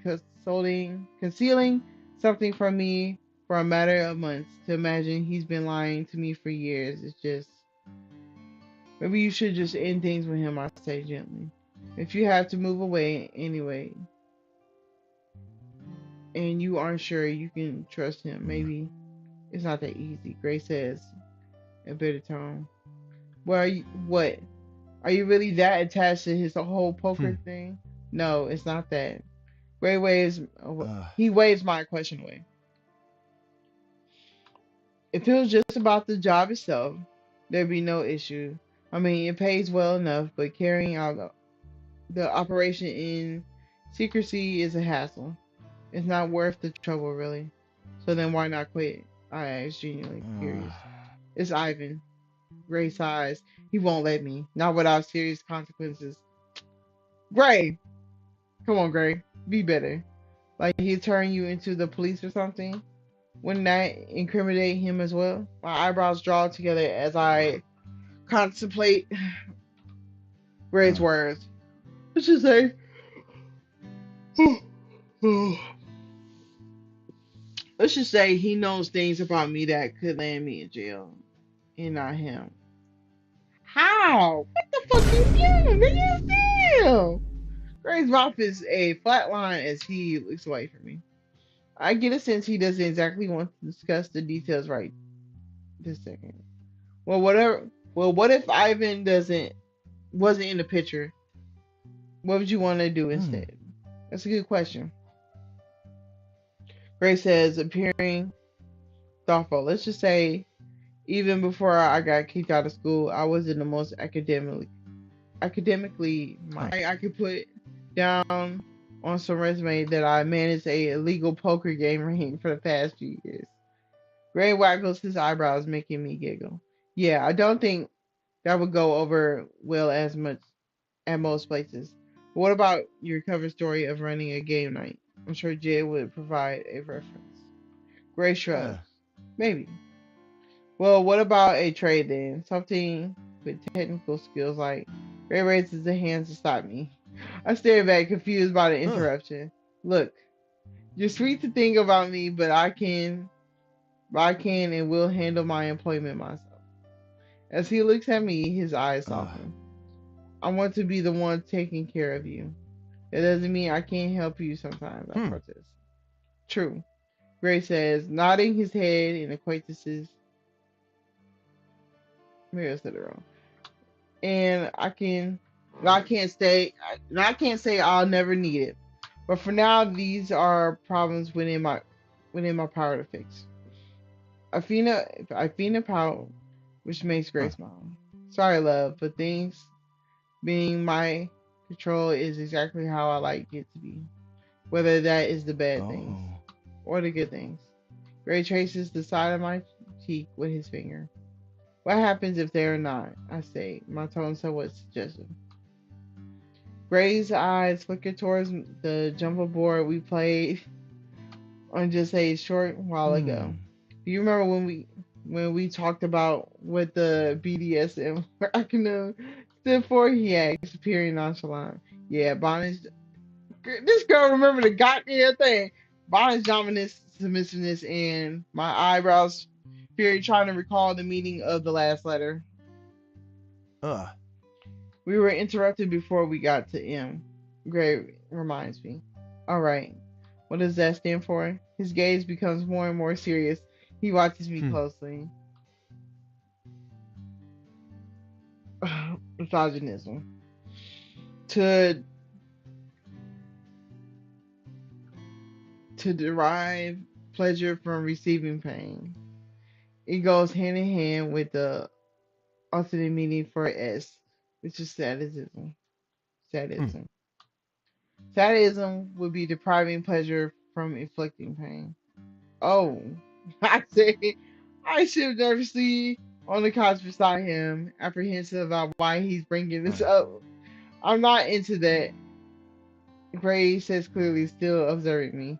concealing something from me for a matter of months. To imagine he's been lying to me for years is just. Maybe you should just end things with him, I say gently. If you have to move away anyway, and you aren't sure you can trust him, hmm. maybe it's not that easy, Grace says in a bitter tone. Well, what? Are you really that attached to his whole Hmm. poker thing? No, it's not that. Gray waves. Uh, He waves my question away. If it was just about the job itself, there'd be no issue. I mean, it pays well enough, but carrying out the operation in secrecy is a hassle. It's not worth the trouble, really. So then why not quit? I asked, genuinely uh, curious. It's Ivan. Gray sighs. He won't let me. Not without serious consequences. Gray! Come on, Gray. Be better. Like he'd turn you into the police or something? Wouldn't that incriminate him as well? My eyebrows draw together as I contemplate Gray's uh, words. Let's just say, let's just say he knows things about me that could land me in jail, and not him. How? What the fuck you doing? Nigga, damn. Gray's mouth is a flat line as he looks away from me. I get a sense he doesn't exactly want to discuss the details right this second. Well, whatever. Well, what if Ivan doesn't wasn't in the picture? What would you want to do hmm. instead? That's a good question. Gray says, appearing thoughtful. Let's just say, even before I got kicked out of school, I wasn't the most academically Huh. minded. I could put down on some resume that I managed a illegal poker game ring for the past few years. Gray waggles his eyebrows, making me giggle. Yeah, I don't think that would go over well as much at most places. But what about your cover story of running a game night? I'm sure Jay would provide a reference. Gray Uh, shrugs. Maybe. Well, what about a trade then? Something with technical skills like Gray raises the hands to stop me. I stare back, confused by the uh, interruption. Look, you're sweet to think about me, but I can and will handle my employment myself. As he looks at me, his eyes uh, soften. I want to be the one taking care of you. That doesn't mean I can't help you sometimes, I hmm. protest. True. Gray says, nodding his head in acquaintances. Maybe I said it wrong. And I can't I can't say I'll never need it. But for now, these are problems within my power to fix. I feel power, which makes Huh. Gray smile. Sorry, love, but things being my control is exactly how I like it to be. Whether that is the bad things Oh. or the good things. Gray traces the side of my cheek with his finger. What happens if they're not? I say, my tone somewhat suggestive. Gray's eyes flicker towards the jumble board we played on just a short while ago. Hmm. Do you remember when we talked about what the BDSM acronym stood for? He asked, appearing nonchalant. Yeah, bondage. This girl remember the goddamn thing. Bondage, dominance, submissiveness, and my eyebrows period trying to recall the meaning of the last letter. Uh, We were interrupted before we got to M. Gray reminds me. All right. What does that stand for? His gaze becomes more and more serious. He watches me hmm. closely. Misogynism. To derive pleasure from receiving pain. It goes hand in hand with the alternate meaning for S, which is sadism. Hmm. Sadism. Sadism would be depriving pleasure from inflicting pain. Oh, I say, I shift nervously on the couch beside him, apprehensive about why he's bringing this Uh, up. I'm not into that, Gray says clearly, still observing me.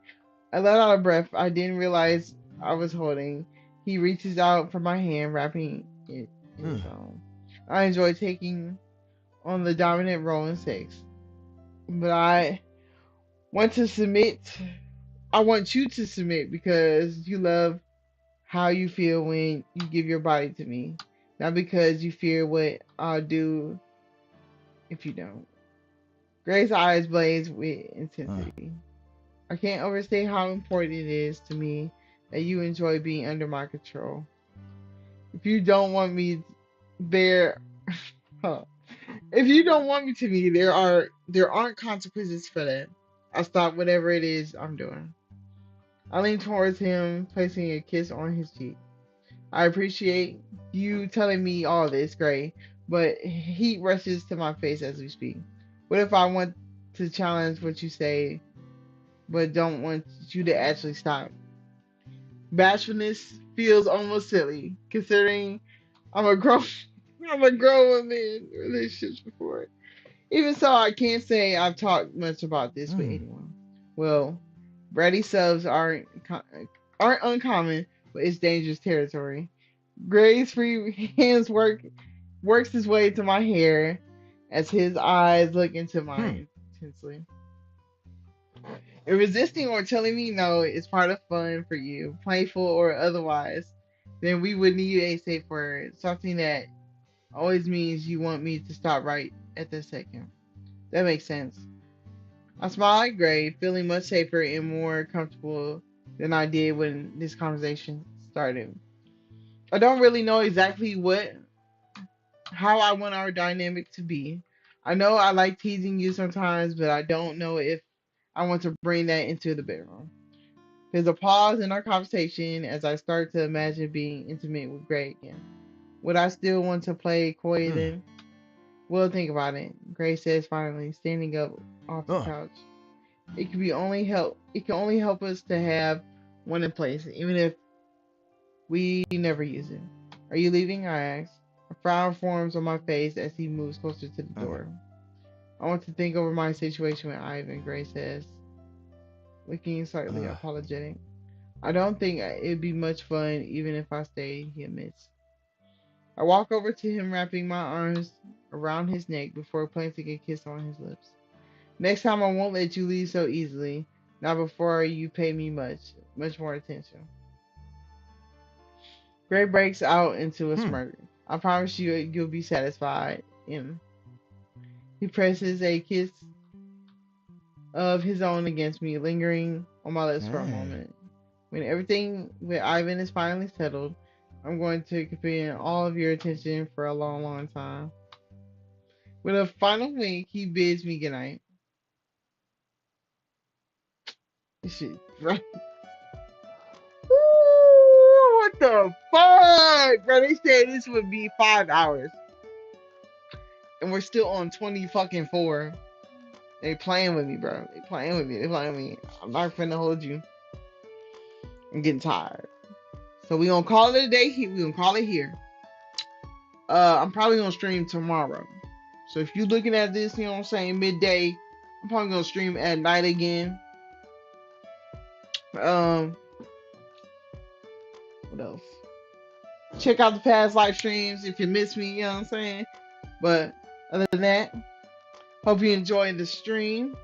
I let out a breath I didn't realize I was holding. He reaches out for my hand, wrapping it in his own. I enjoy taking on the dominant role in sex, but I want to submit. I want you to submit because you love how you feel when you give your body to me, not because you fear what I'll do if you don't. Gray's eyes blaze with intensity. I can't overstate how important it is to me that you enjoy being under my control. If you don't want me there, huh. If you don't want me to be, there aren't consequences for that. I stop whatever it is I'm doing. I lean towards him, placing a kiss on his cheek. I appreciate you telling me all this, Gray, but heat rushes to my face as we speak. What if I want to challenge what you say, but don't want you to actually stop? Bashfulness feels almost silly, considering I'm a grown I'm a grown woman in relationships before. Even so, I can't say I've talked much about this with anyone. Well, bready subs aren't uncommon, but it's dangerous territory. Gray's free hands works his way to my hair as his eyes look into mine intensely. If resisting or telling me no is part of fun for you, playful or otherwise, then we would need a safe word, something that always means you want me to stop right at this second. That makes sense. I smile at Gray, feeling much safer and more comfortable than I did when this conversation started. I don't really know exactly how I want our dynamic to be. I know I like teasing you sometimes, but I don't know if I want to bring that into the bedroom. There's a pause in our conversation as I start to imagine being intimate with Gray again. Would I still want to play coy then? We'll think about it, Gray says finally, standing up off the couch. It can only help us to have one in place, even if we never use it. Are you leaving? I ask. A frown forms on my face as he moves closer to the door. I want to think over my situation with Ivan, Gray says, looking slightly apologetic. I don't think it'd be much fun even if I stay, he admits. I walk over to him, wrapping my arms around his neck before planting a kiss on his lips. Next time I won't let you leave so easily, not before you pay me much more attention. Gray breaks out into a smirk. I promise you'll be satisfied. He presses a kiss of his own against me, lingering on my lips for a moment. When everything with Ivan is finally settled, I'm going to command all of your attention for a long, long time. With a final wink, he bids me goodnight. This shit, right? Ooh, what the fuck? Bro, they said this would be 5 hours. And we're still on 20 fucking 4. They playing with me, bro. They playing with me. I'm not finna hold you. I'm getting tired. So we gonna call it a day here. We gonna call it here. I'm probably gonna stream tomorrow. So if you're looking at this, you know what I'm saying, midday, I'm probably gonna stream at night again. What else? Check out the past live streams if you miss me, you know what I'm saying? But other than that, hope you enjoyed the stream.